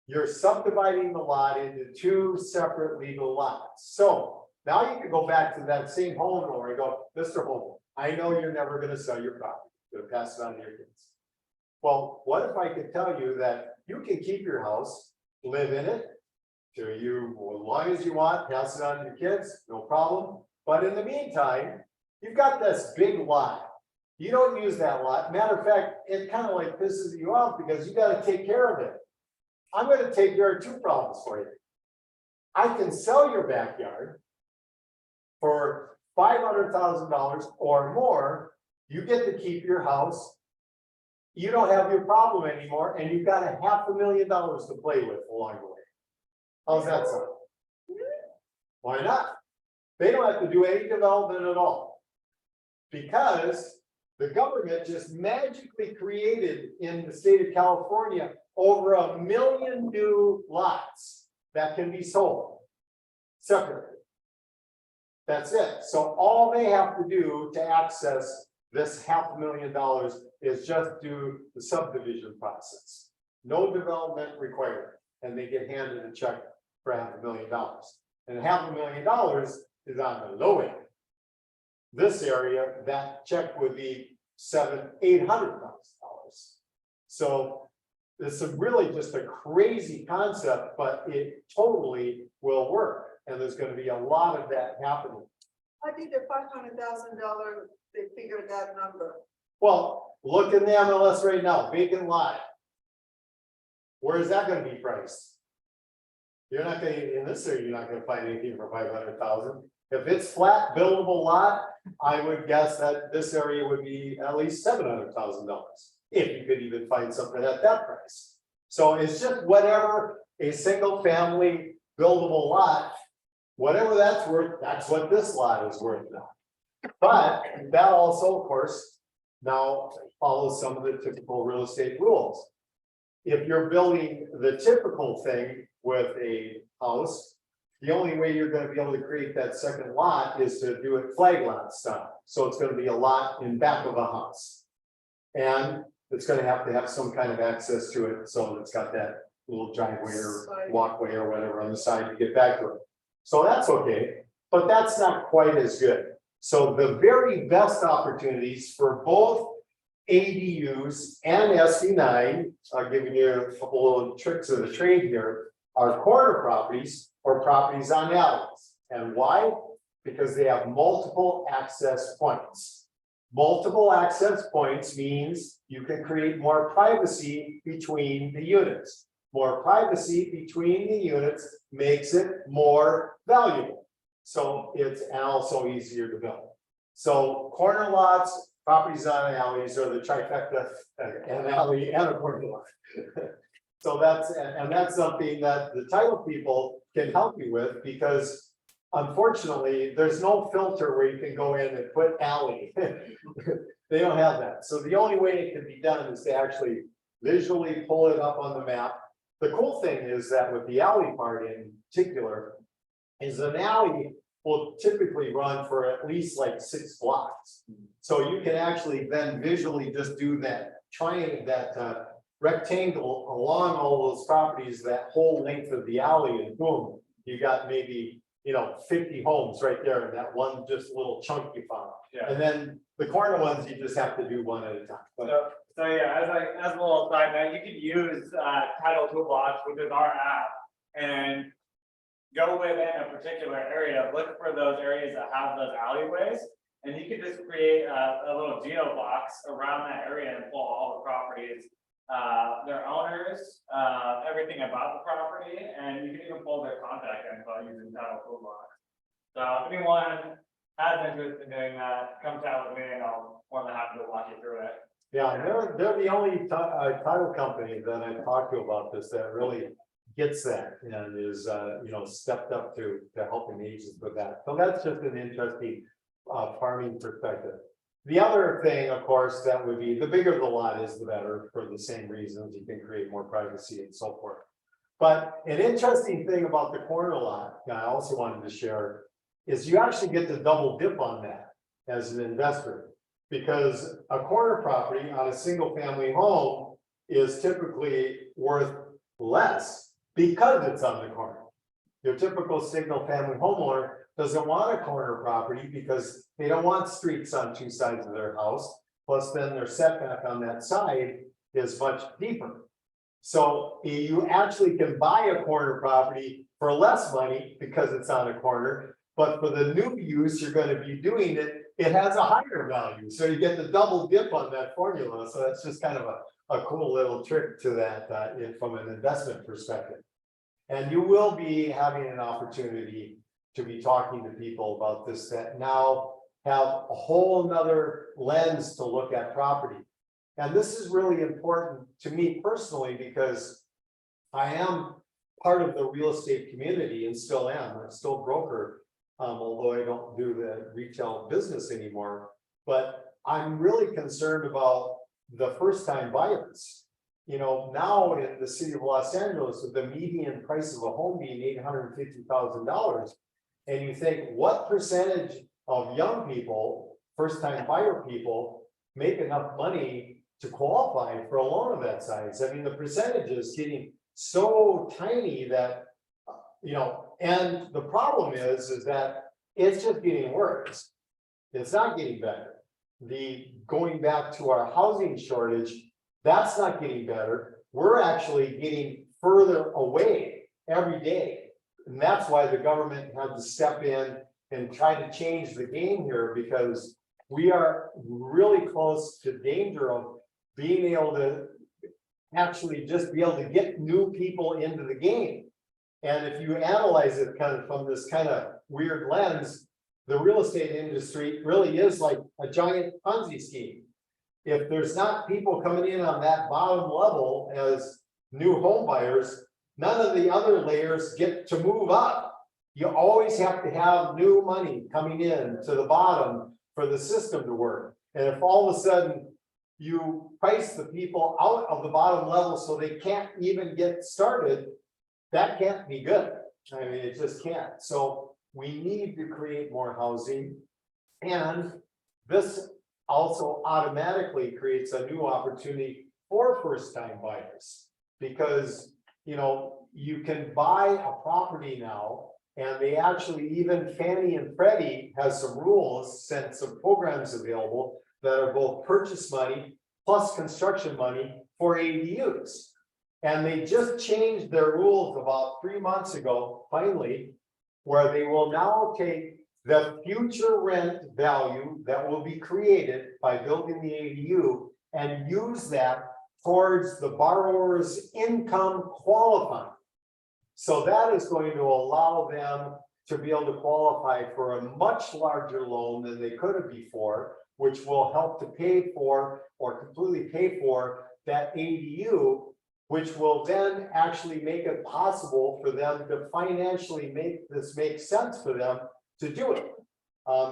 you're subdividing the lot into 2 separate legal lots. So now you can go back to that same homeowner and go, Mr. Homeowner, I know you're never going to sell your property. You're going to pass it on to your kids. Well, what if I could tell you that you can keep your house, live in it, to you as long as you want, pass it on to your kids, no problem. But in the meantime, you've got this big lot. You don't use that lot. Matter of fact, it kind of like pisses you off because you got to take care of it. I'm going to take care of 2 problems for you. I can sell your backyard for $500,000 or more. You get to keep your house. You don't have your problem anymore, and you've got $500,000 to play with along the way. How's that sound? Why not? They don't have to do any development at all, because the government just magically created in the state of California over 1 million new lots that can be sold separately. That's it. So all they have to do to access this $500,000 is just do the subdivision process. No development required, and they get handed a check for $500,000. And $500,000 is on the low end. This area, that check would be $800,000. So it's really just a crazy concept, but it totally will work. And there's gonna be a lot of that happening. I think the $500,000, they figured that number. Well, look in the MLS right now, vacant lot. Where is that gonna be priced? You're not gonna, in this area, you're not gonna find anything for 500,000. If it's flat buildable lot, I would guess that this area would be at least $700,000. If you could even find something at that price. So it's just whatever a single family buildable lot, whatever that's worth, that's what this lot is worth now. But that also, of course, now follows some of the typical real estate rules. If you're building the typical thing with a house, the only way you're gonna be able to create that second lot is to do it flag lot style. So it's gonna be a lot in back of a house. And it's gonna have to have some kind of access to it, so it's got that little driveway or walkway or whatever on the side to get back to it. So that's okay, but that's not quite as good. So the very best opportunities for both ADUs and SC9, I'll give you a couple of tricks of the trade here, are corner properties or properties on alleys. And why? Because they have multiple access points. Multiple access points means you can create more privacy between the units. More privacy between the units makes it more valuable. So it's also easier to build. So corner lots, properties on alleys are the trifecta, an alley and a corner lot. So that's something that the title people can help you with, because unfortunately, there's no filter where you can go in and put alley. They don't have that. So the only way it can be done is to actually visually pull it up on the map. The cool thing is that with the alley part in particular, is an alley will typically run for at least like 6 blocks. So you can actually then visually just do that triangle, that rectangle along all those properties, that whole length of the alley, and boom, you got maybe, 50 homes right there in that one just little chunk you found. Yeah. And then the corner ones, you just have to do one at a time. But So yeah, as a little side note, you could use Title Toolbox, which is our app, and go within a particular area, look for those areas that have those alleyways, and you could just create a little geo box around that area and pull all the properties, their owners, everything about the property, and you can even pull their contact info using Title Toolbox. So if anyone has interest in doing that, come chat with me and I'll more than happy to walk you through it. yeah, they're the only title company that I've talked to about this that really gets that and is, stepped up to helping agents with that. So that's just an interesting farming perspective. The other thing, of course, that would be the bigger the lot is, the better, for the same reasons. You can create more privacy and so forth. But an interesting thing about the corner lot, I also wanted to share, is you actually get to double dip on that as an investor. Because a corner property on a single family home is typically worth less because it's on the corner. Your typical single family homeowner doesn't want a corner property because they don't want streets on 2 sides of their house. Plus then their setback on that side is much deeper. So you actually can buy a corner property for less money because it's on a corner. But for the new use you're going to be doing it has a higher value. So you get the double dip on that formula. So that's just kind of a cool little trick to that from an investment perspective. And you will be having an opportunity to be talking to people about this that now have a whole nother lens to look at property. And this is really important to me personally, because I am part of the real estate community and still am. I'm still a broker, although I don't do the retail business anymore. But I'm really concerned about the first time buyers. Now in the city of Los Angeles, with the median price of a home being $850,000, And you think, what percentage of young people, first-time buyer people, make enough money to qualify for a loan of that size? I mean, the percentage is getting so tiny that, and the problem is that it's just getting worse. It's not getting better. Going back to our housing shortage, that's not getting better. We're actually getting further away every day. And that's why the government had to step in and try to change the game here, because we are really close to danger of being able to actually just be able to get new people into the game. And if you analyze it kind of from this kind of weird lens, the real estate industry really is like a giant Ponzi scheme. If there's not people coming in on that bottom level as new home buyers, none of the other layers get to move up. You always have to have new money coming in to the bottom for the system to work. And if all of a sudden you price the people out of the bottom level so they can't even get started, that can't be good. I mean, it just can't. So we need to create more housing. And this also automatically creates a new opportunity for first-time buyers. Because, you can buy a property now, and they actually, even Fannie and Freddie has some rules, sent some programs available that are both purchase money plus construction money for ADUs. And they just changed their rules about 3 months ago, finally, where they will now take the future rent value that will be created by building the ADU and use that towards the borrower's income qualifying. So that is going to allow them to be able to qualify for a much larger loan than they could have before, which will help to pay for or completely pay for that ADU, which will then actually make it possible for them to financially make this make sense for them to do it.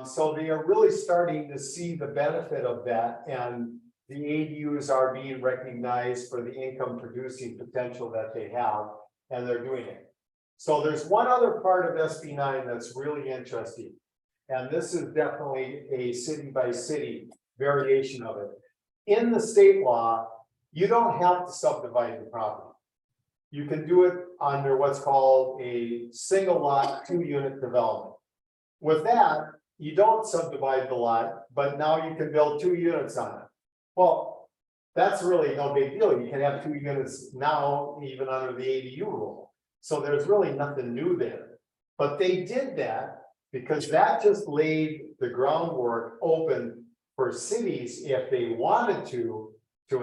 So they are really starting to see the benefit of that, and the ADUs are being recognized for the income producing potential that they have, and they're doing it. So there's one other part of SB 9 that's really interesting, and this is definitely a city by city variation of it. In the state law, you don't have to subdivide the property. You can do it under what's called a single lot 2-unit development. With that, you don't subdivide the lot, but now you can build 2 units on it. Well, that's really no big deal. You can have 2 units now, even under the ADU rule. So there's really nothing new there. But they did that because that just laid the groundwork open for cities, if they wanted to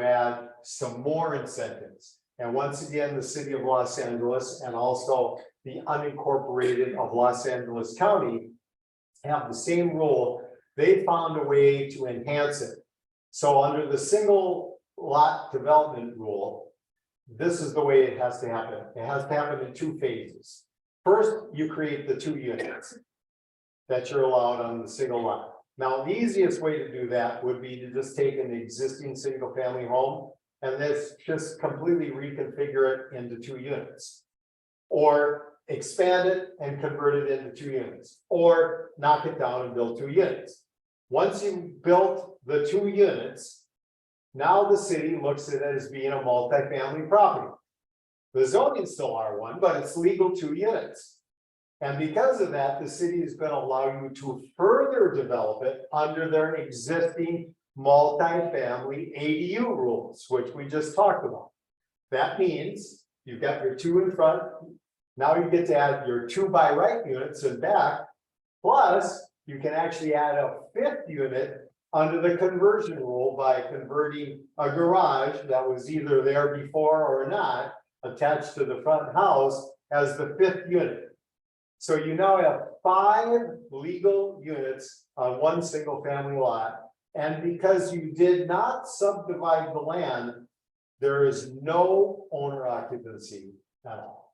add some more incentives. And once again, the city of Los Angeles and also the unincorporated of Los Angeles County have the same rule. They found a way to enhance it. So under the single lot development rule, this is the way it has to happen. It has to happen in 2 phases. First, you create the 2 units that you're allowed on the single lot. Now, the easiest way to do that would be to just take an existing single family home and this just completely reconfigure it into 2 units. Or expand it and convert it into 2 units, or knock it down and build 2 units. Once you've built the 2 units, now the city looks at it as being a multifamily property. The zoning is still R1, but it's legal 2 units. And because of that, the city is going to allow you to further develop it under their existing multifamily ADU rules, which we just talked about. That means you've got your 2 in front. Now you get to add your 2 by right units in back, plus you can actually add a 5th unit under the conversion rule by converting a garage that was either there before or not attached to the front house as the 5th unit. So you now have 5 legal units on one single family lot. And because you did not subdivide the land, there is no owner occupancy at all.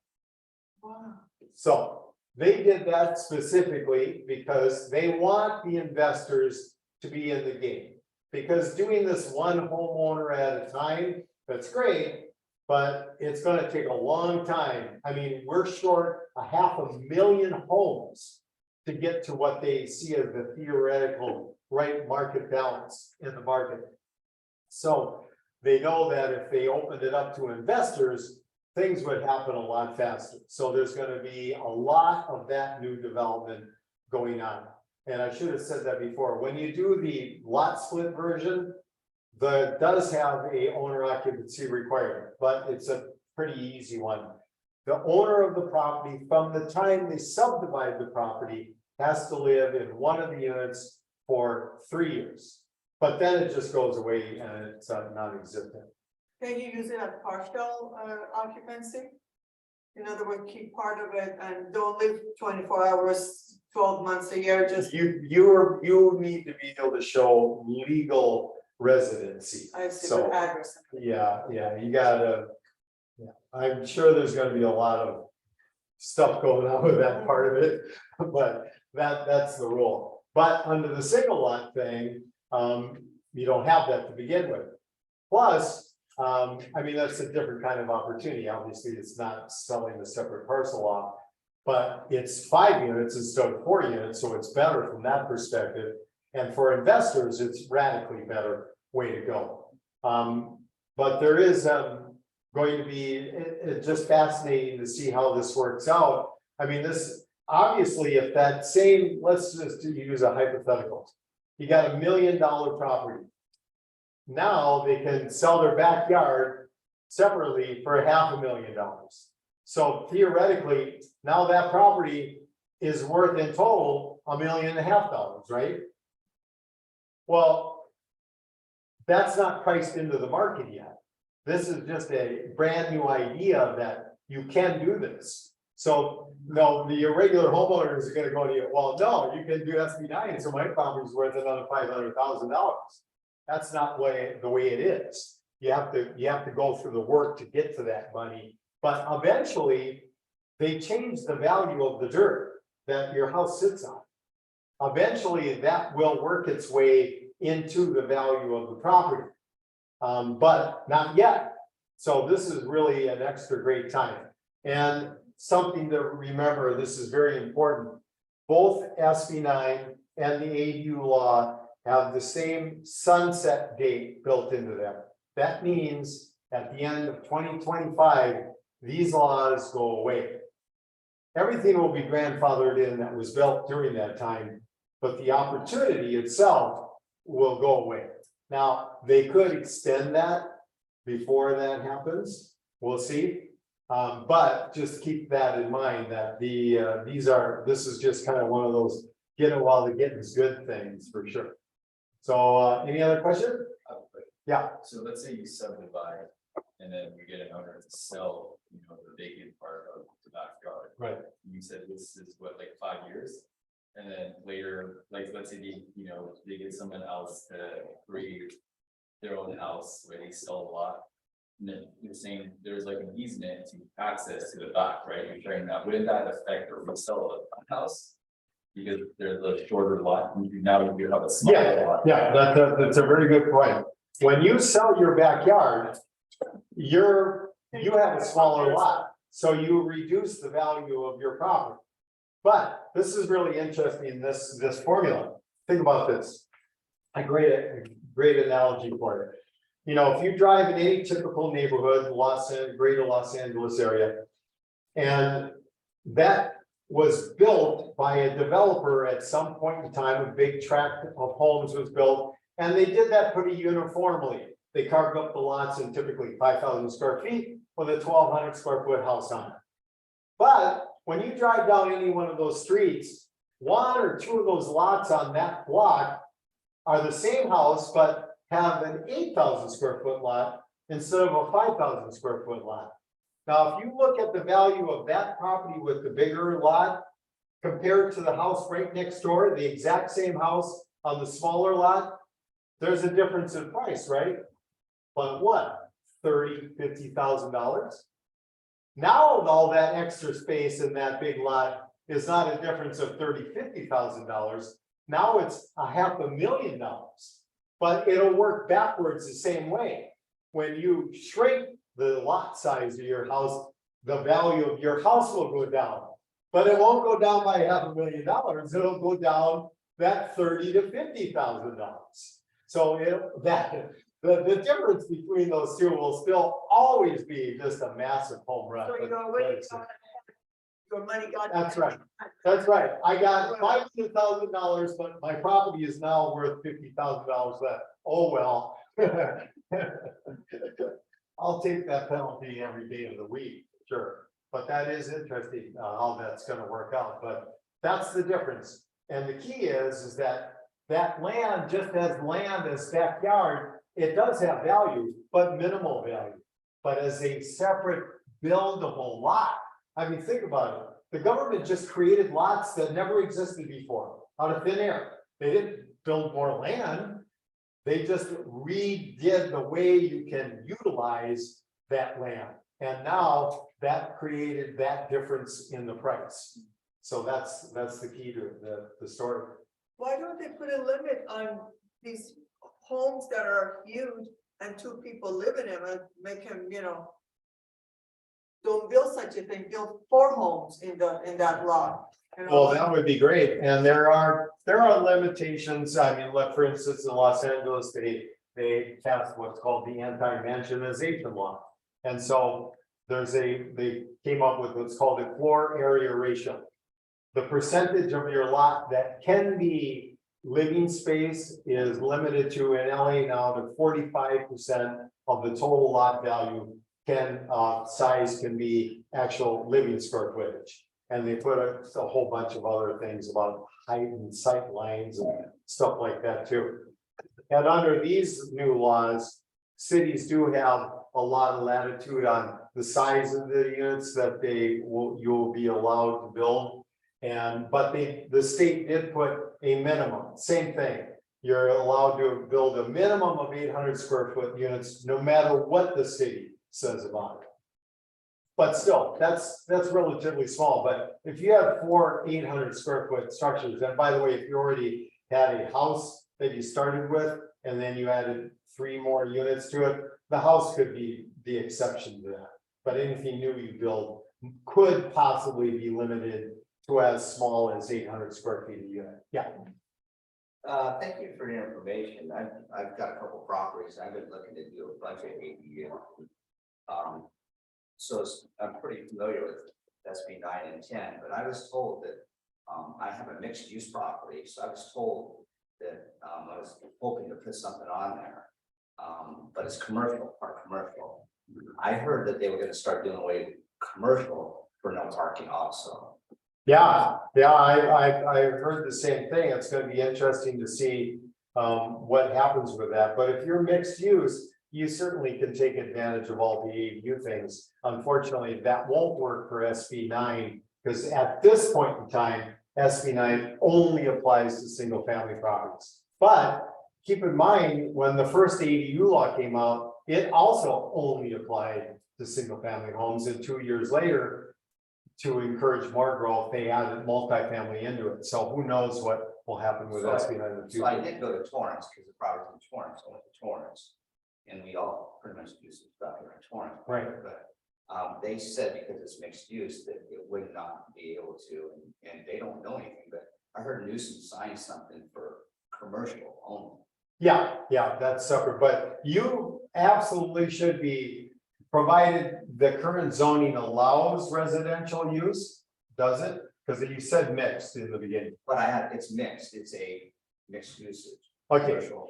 Wow. So they did that specifically because they want the investors to be in the game. Because doing this one homeowner at a time, that's great, but it's going to take a long time. I mean, we're short 500,000 homes to get to what they see as the theoretical right market balance in the market. So they know that if they opened it up to investors, things would happen a lot faster. So there's gonna be a lot of that new development going on. And I should have said that before, when you do the lot split version, does have a owner occupancy requirement, but it's a pretty easy one. The owner of the property, from the time they subdivide the property, has to live in one of the units for 3 years. But then it just goes away and it's non-existent. Can you use it as partial occupancy? In other words, keep part of it and don't live 24 hours, 12 months a year, just. You need to be able to show legal residency. I see So, the address. yeah, you gotta. Yeah, I'm sure there's gonna be a lot of stuff going on with that part of it, but that's the rule. But under the single lot thing, you don't have that to begin with. Plus, I mean, that's a different kind of opportunity. Obviously, it's not selling a separate parcel off, but it's 5 units instead of 4 units, so it's better from that perspective. And for investors, it's radically better way to go. But there is going to be, it's just fascinating to see how this works out. I mean, this, obviously, if that same, let's just use a hypothetical. You got $1 million property. Now they can sell their backyard separately for $500,000. So theoretically, now that property is worth in total $1.5 million, right? Well, that's not priced into the market yet. This is just a brand new idea that you can do this. So no, the irregular homeowners are gonna go to you, well, no, you can do SB9, so my property's worth another $500,000. That's not the way it is. You have to go through the work to get to that money. But eventually, they change the value of the dirt that your house sits on. Eventually, that will work its way into the value of the property. But not yet. So this is really an extra great time. And something to remember, this is very important. Both SB9 and the ADU law have the same sunset date built into them. That means at the end of 2025, these laws go away. Everything will be grandfathered in that was built during that time, but the opportunity itself will go away. Now, they could extend that before that happens. We'll see. But just keep that in mind that this is just kind of one of those get it while the getting's good things for sure. So any other question? Yeah. So let's say you subdivide and then we get an owner to sell, the vacant part of the backyard. Right. You said this is what, like 5 years? And then later, like, let's say they get someone else to create their own house where they sell a lot. And then you're saying there's like an easement to access to the back, right? You're saying that, wouldn't that affect the resale of the house? Because there's a shorter lot, and now you have a smaller lot. Yeah, that's a very good point. When you sell your backyard, you have a smaller lot, so you reduce the value of your property. But this is really interesting, this formula. Think about this. A great analogy for it. If you drive in any typical neighborhood, greater Los Angeles area, and that was built by a developer at some point in time, a big tract of homes was built, and they did that pretty uniformly. They carved up the lots in typically 5,000 square feet with a 1,200 square foot house on it. But when you drive down any one of those streets, 1 or 2 of those lots on that block are the same house, but have an 8,000 square foot lot instead of a 5,000 square foot lot. Now, if you look at the value of that property with the bigger lot compared to the house right next door, the exact same house on the smaller lot, there's a difference in price, right? But what, $30,000, $50,000? Now all that extra space in that big lot is not a difference of $30,000, $50,000. Now it's $500,000, but it'll work backwards the same way. When you shrink the lot size of your house, the value of your house will go down. But it won't go down by $500,000, it'll go down that $30,000 to $50,000. So the difference between those two will still always be just a massive home run. So but- you're but already it's- got, your money got. That's right. That's right. I got $500,000, but my property is now worth $50,000 less. Oh, well. I'll take that penalty every day of the week, sure. But that is interesting, how that's gonna work out, but that's the difference. And the key is that land, just as land as backyard, it does have value, but minimal value. But as a separate buildable lot, I mean, think about it. The government just created lots that never existed before, out of thin air. They didn't build more land. They just redid the way you can utilize that land. And now that created that difference in the price. So that's the key to the story. Why don't they put a limit on these homes that are huge and 2 people live in them and make them, don't build such a thing, build 4 homes in that lot. Well, that would be great, and there are limitations, I mean, look, for instance, in Los Angeles, they passed what's called the anti-mansionization law. And so they came up with what's called a floor area ratio. The percentage of your lot that can be living space is limited to, in LA now, to 45% of the total lot value size can be actual living square footage. And they put a whole bunch of other things about height and sight lines and stuff like that too. And under these new laws, cities do have a lot of latitude on the size of the units that you'll be allowed to build. But the state did put a minimum, same thing. You're allowed to build a minimum of 800 square foot units, no matter what the city says about it. But still, that's relatively small, but if you have 4 800 square foot structures, and by the way, if you already had a house that you started with, and then you added 3 more units to it, the house could be the exception to that. But anything new you build could possibly be limited to as small as 800 square feet a unit. Yeah. Thank you for the information. I've got a couple properties. I've been looking to do a bunch of ADU. So I'm pretty familiar with SB 9 and 10, but I was told that I have a mixed use property. So I was told that I was hoping to put something on there. But it's commercial, part commercial. I heard that they were going to start doing away with commercial for no parking also. Yeah, I heard the same thing. It's gonna be interesting to see what happens with that. But if you're mixed use, you certainly can take advantage of all the ADU things. Unfortunately, that won't work for SB 9, because at this point in time, SB 9 only applies to single family properties. But keep in mind, when the first ADU law came out, it also only applied to single family homes, and 2 years later, to encourage more growth, they added multifamily into it. So who knows what will happen with SB 9 in the So I future. did go to Torrance because the property's in Torrance. I went to Torrance. And we all pretty much do some stuff here in Torrance. Right. But they said because it's mixed use that it would not be able to, and they don't know anything, but I heard Newsom signed something for commercial only. Yeah, that's separate, but you absolutely should be, provided the current zoning allows residential use, does it? Because you said mixed in the beginning. But it's mixed, it's a mixed usage. Okay, Commercial.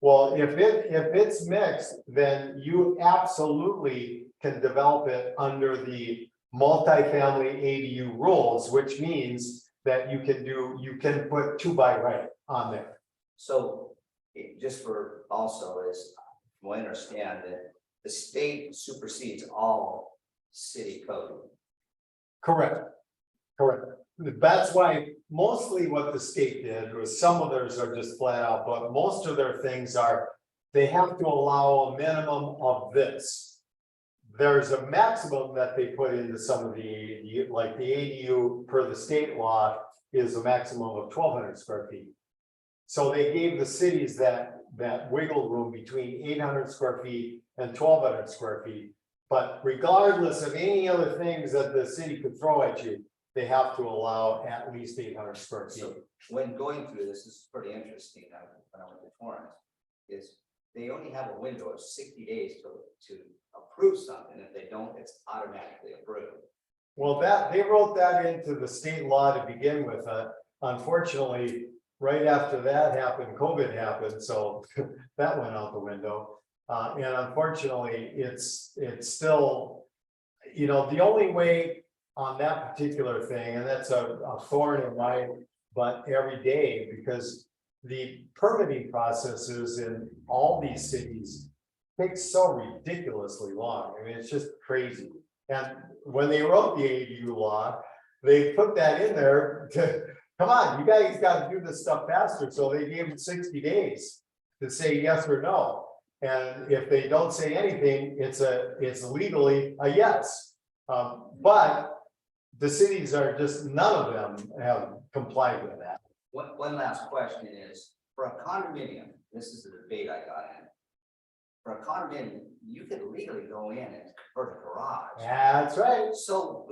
well, if it's mixed, then you absolutely can develop it under the multifamily ADU rules, which means that you can put 2 by right on there. So just for also is, I understand that the state supersedes all city code. Correct. That's why mostly what the state did was, some of theirs are just flat out, but most of their things are, they have to allow a minimum of this. There's a maximum that they put into some of the ADU, like the ADU per the state law is a maximum of 1,200 square feet. So they gave the cities that wiggle room between 800 square feet and 1,200 square feet. But regardless of any other things that the city could throw at you, they have to allow at least 800 square feet. So when going through this is pretty interesting, when I went to Torrance, is they only have a window of 60 days to approve something. If they don't, it's automatically approved. Well, they wrote that into the state law to begin with. Unfortunately, right after that happened, COVID happened, so that went out the window. And unfortunately, it's still, you know, the only way on that particular thing, and that's a thorn in my butt every day, because the permitting processes in all these cities take so ridiculously long. I mean, it's just crazy. And when they wrote the ADU law, they put that in there to, come on, you guys got to do this stuff faster. So they gave them 60 days to say yes or no. And if they don't say anything, it's legally a yes. But the cities are just, none of them have complied with that. One last question is, for a condominium, this is the debate I got in. For a condominium, you could legally go in and convert a garage. That's right. So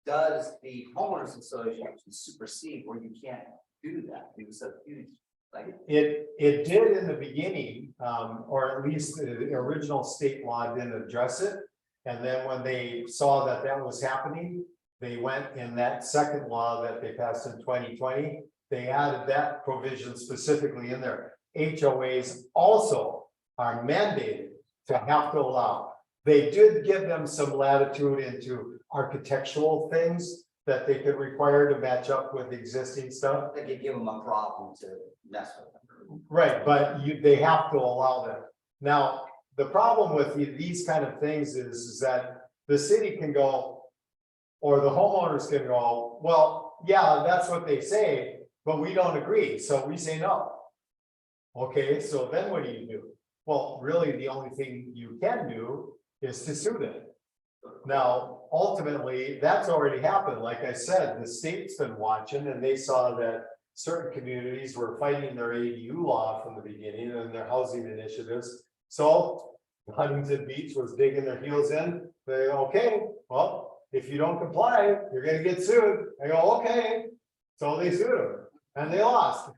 does the homeowners association supersede where you can't do that? It was a huge, like, It did in the beginning, or at least the original state law didn't address it. And then when they saw that that was happening, they went in that second law that they passed in 2020. They added that provision specifically in there. HOAs also are mandated to have to allow. They did give them some latitude into architectural things that they could require to match up with existing stuff. they could give them a problem to mess with them. Right, but they have to allow them. Now, the problem with these kind of things is that the city can go, or the homeowners can go, well, yeah, that's what they say, but we don't agree, so we say no. Okay, so then what do? Well, really, the only thing you can do is to sue them. Now, ultimately, that's already happened. Like I said, the state's been watching and they saw that certain communities were fighting their ADU law from the beginning and their housing initiatives. So Huntington Beach was digging their heels in. They go, okay, well, if you don't comply, you're gonna get sued. I go, okay. So they sued them and they lost.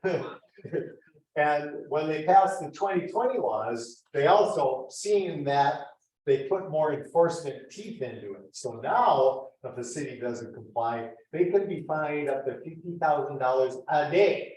And when they passed the 2020 laws, they also seen that they put more enforcement teeth into it. So now, if the city doesn't comply, they could be fined up to $50,000 a day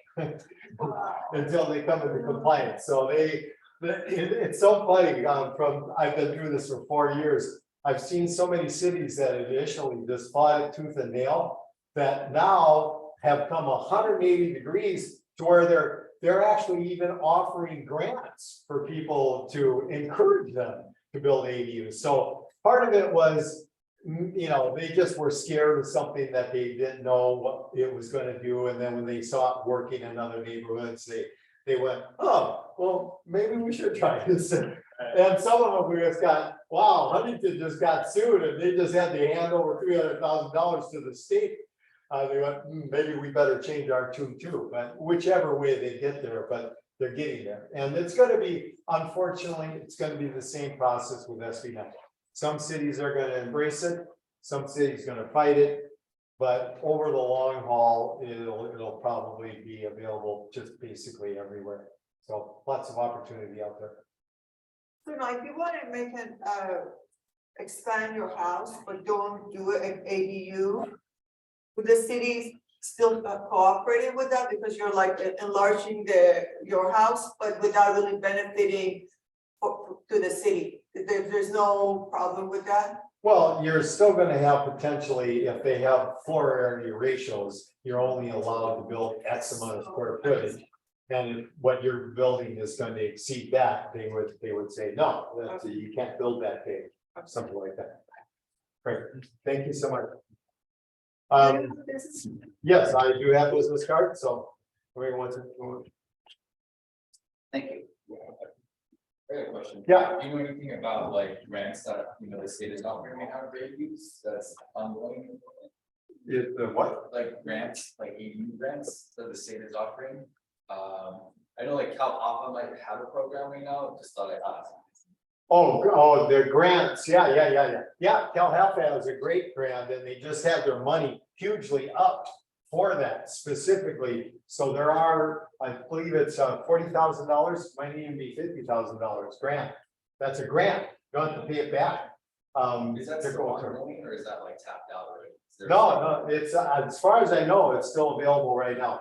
until they come into compliance. So it's so funny. I've been doing this for 4 years. I've seen so many cities that initially just fought it tooth and nail that now have come 180 degrees to where they're actually even offering grants for people to encourage them to build ADUs. So part of it was, you know, they just were scared of something that they didn't know what it was going to do. And then when they saw it working in other neighborhoods, they went, oh, well, maybe we should try this. And some of them we just got, wow, Huntington just got sued and they just had to hand over $300,000 to the state. They went, maybe we better change our tune too, but whichever way they get there, but they're getting there. And it's going to be, unfortunately, it's going to be the same process with SB9. Some cities are going to embrace it. Some cities going to fight it, but over the long haul, it'll probably be available just basically everywhere. So lots of opportunity out there. So now, if you want to make an, expand your house, but don't do it an ADU, would the city still cooperating with that because you're like enlarging your house, but without really benefiting to the city? There's no problem with that? Well, you're still going to have potentially, if they have floor area ratios, you're only allowed to build X amount of square footage. And if what you're building is going to exceed that, they would say, no, that you can't build that big, something like that. Great, thank you so much. Yes, I do have business cards, so everyone wants to. Thank you. I have a question. Yeah. Do you know anything about like grants that, you know, the state is offering right now for ADUs that's ongoing? What? Like grants, like ADU grants that the state is offering? I know like Cal Papa might have a program right now, just thought I'd ask. Oh, the grants, yeah, Cal Health has a great grant, and they just had their money hugely upped for that specifically, so there are, I believe it's $40,000, might even be $50,000 grant. That's a grant, you don't have to pay it back. Is that to still go through. ongoing or is that like tapped out already? Is there- No, it's, as far as I know, it's still available right now.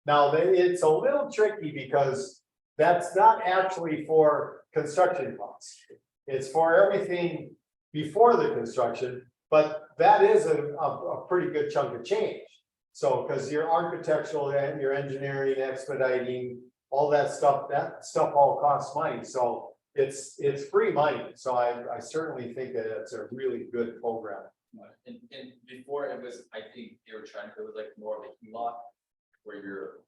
Now, it's a little tricky because that's not actually for construction costs. It's for everything before the construction, but that is a pretty good chunk of change. So, because your architectural and your engineering, expediting, all that stuff all costs money, so it's free money, so I certainly think that it's a really good program. And before it was, I think they were trying to, it was like more of a HELOC where you're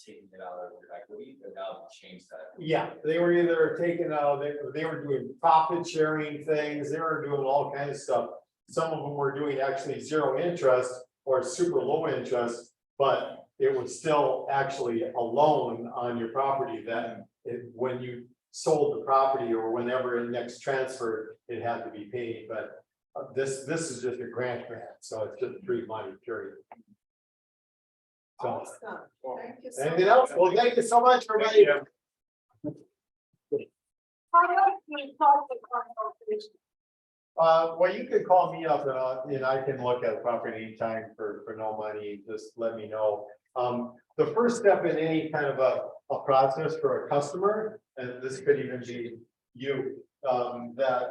taking it out of your equity, but now they've changed that. Yeah, they were either taking out, they were doing profit sharing things, they were doing all kinds of stuff. Some of them were doing actually zero interest or super low interest, but it was still actually a loan on your property that when you sold the property or whenever it next transferred, it had to be paid, but this is just a grant, so it's just free money, period. So, Awesome, thank you so much. anything else? Well, thank you so much, everybody. Well, you can call me up and I can look at a property anytime for no money, just let me know. The first step in any kind of a process for a customer, and this could even be you, that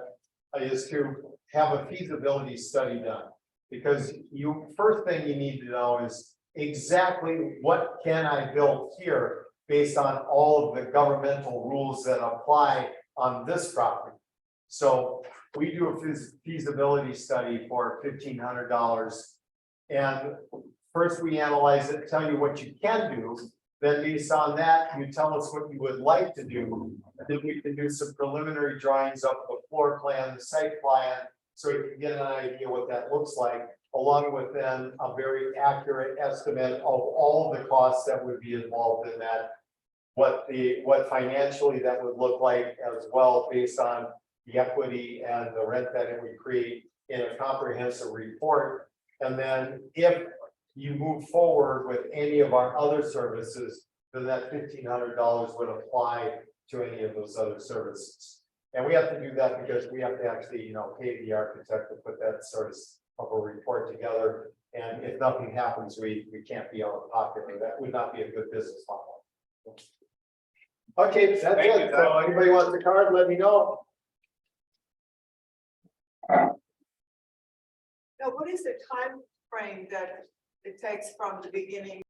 is to have a feasibility study done. Because first thing you need to know is exactly what can I build here based on all of the governmental rules that apply on this property. So we do a feasibility study for $1,500. And first we analyze it, tell you what you can do. Then based on that, you tell us what you would like to do. And then we can do some preliminary drawings of the floor plan, the site plan, so you can get an idea what that looks like, along with then a very accurate estimate of all the costs that would be involved in that. What financially that would look like as well, based on the equity and the rent that it would create in a comprehensive report. And then if you move forward with any of our other services, then that $1,500 would apply to any of those other services. And we have to do that because we have to actually, pay the architect to put that sort of a report together. And if nothing happens, we can't be out of pocket, and that would not be a good business model. Okay, that's Thank you, it. So anybody wants a card, let me know. Now, what is the time frame that it takes from the beginning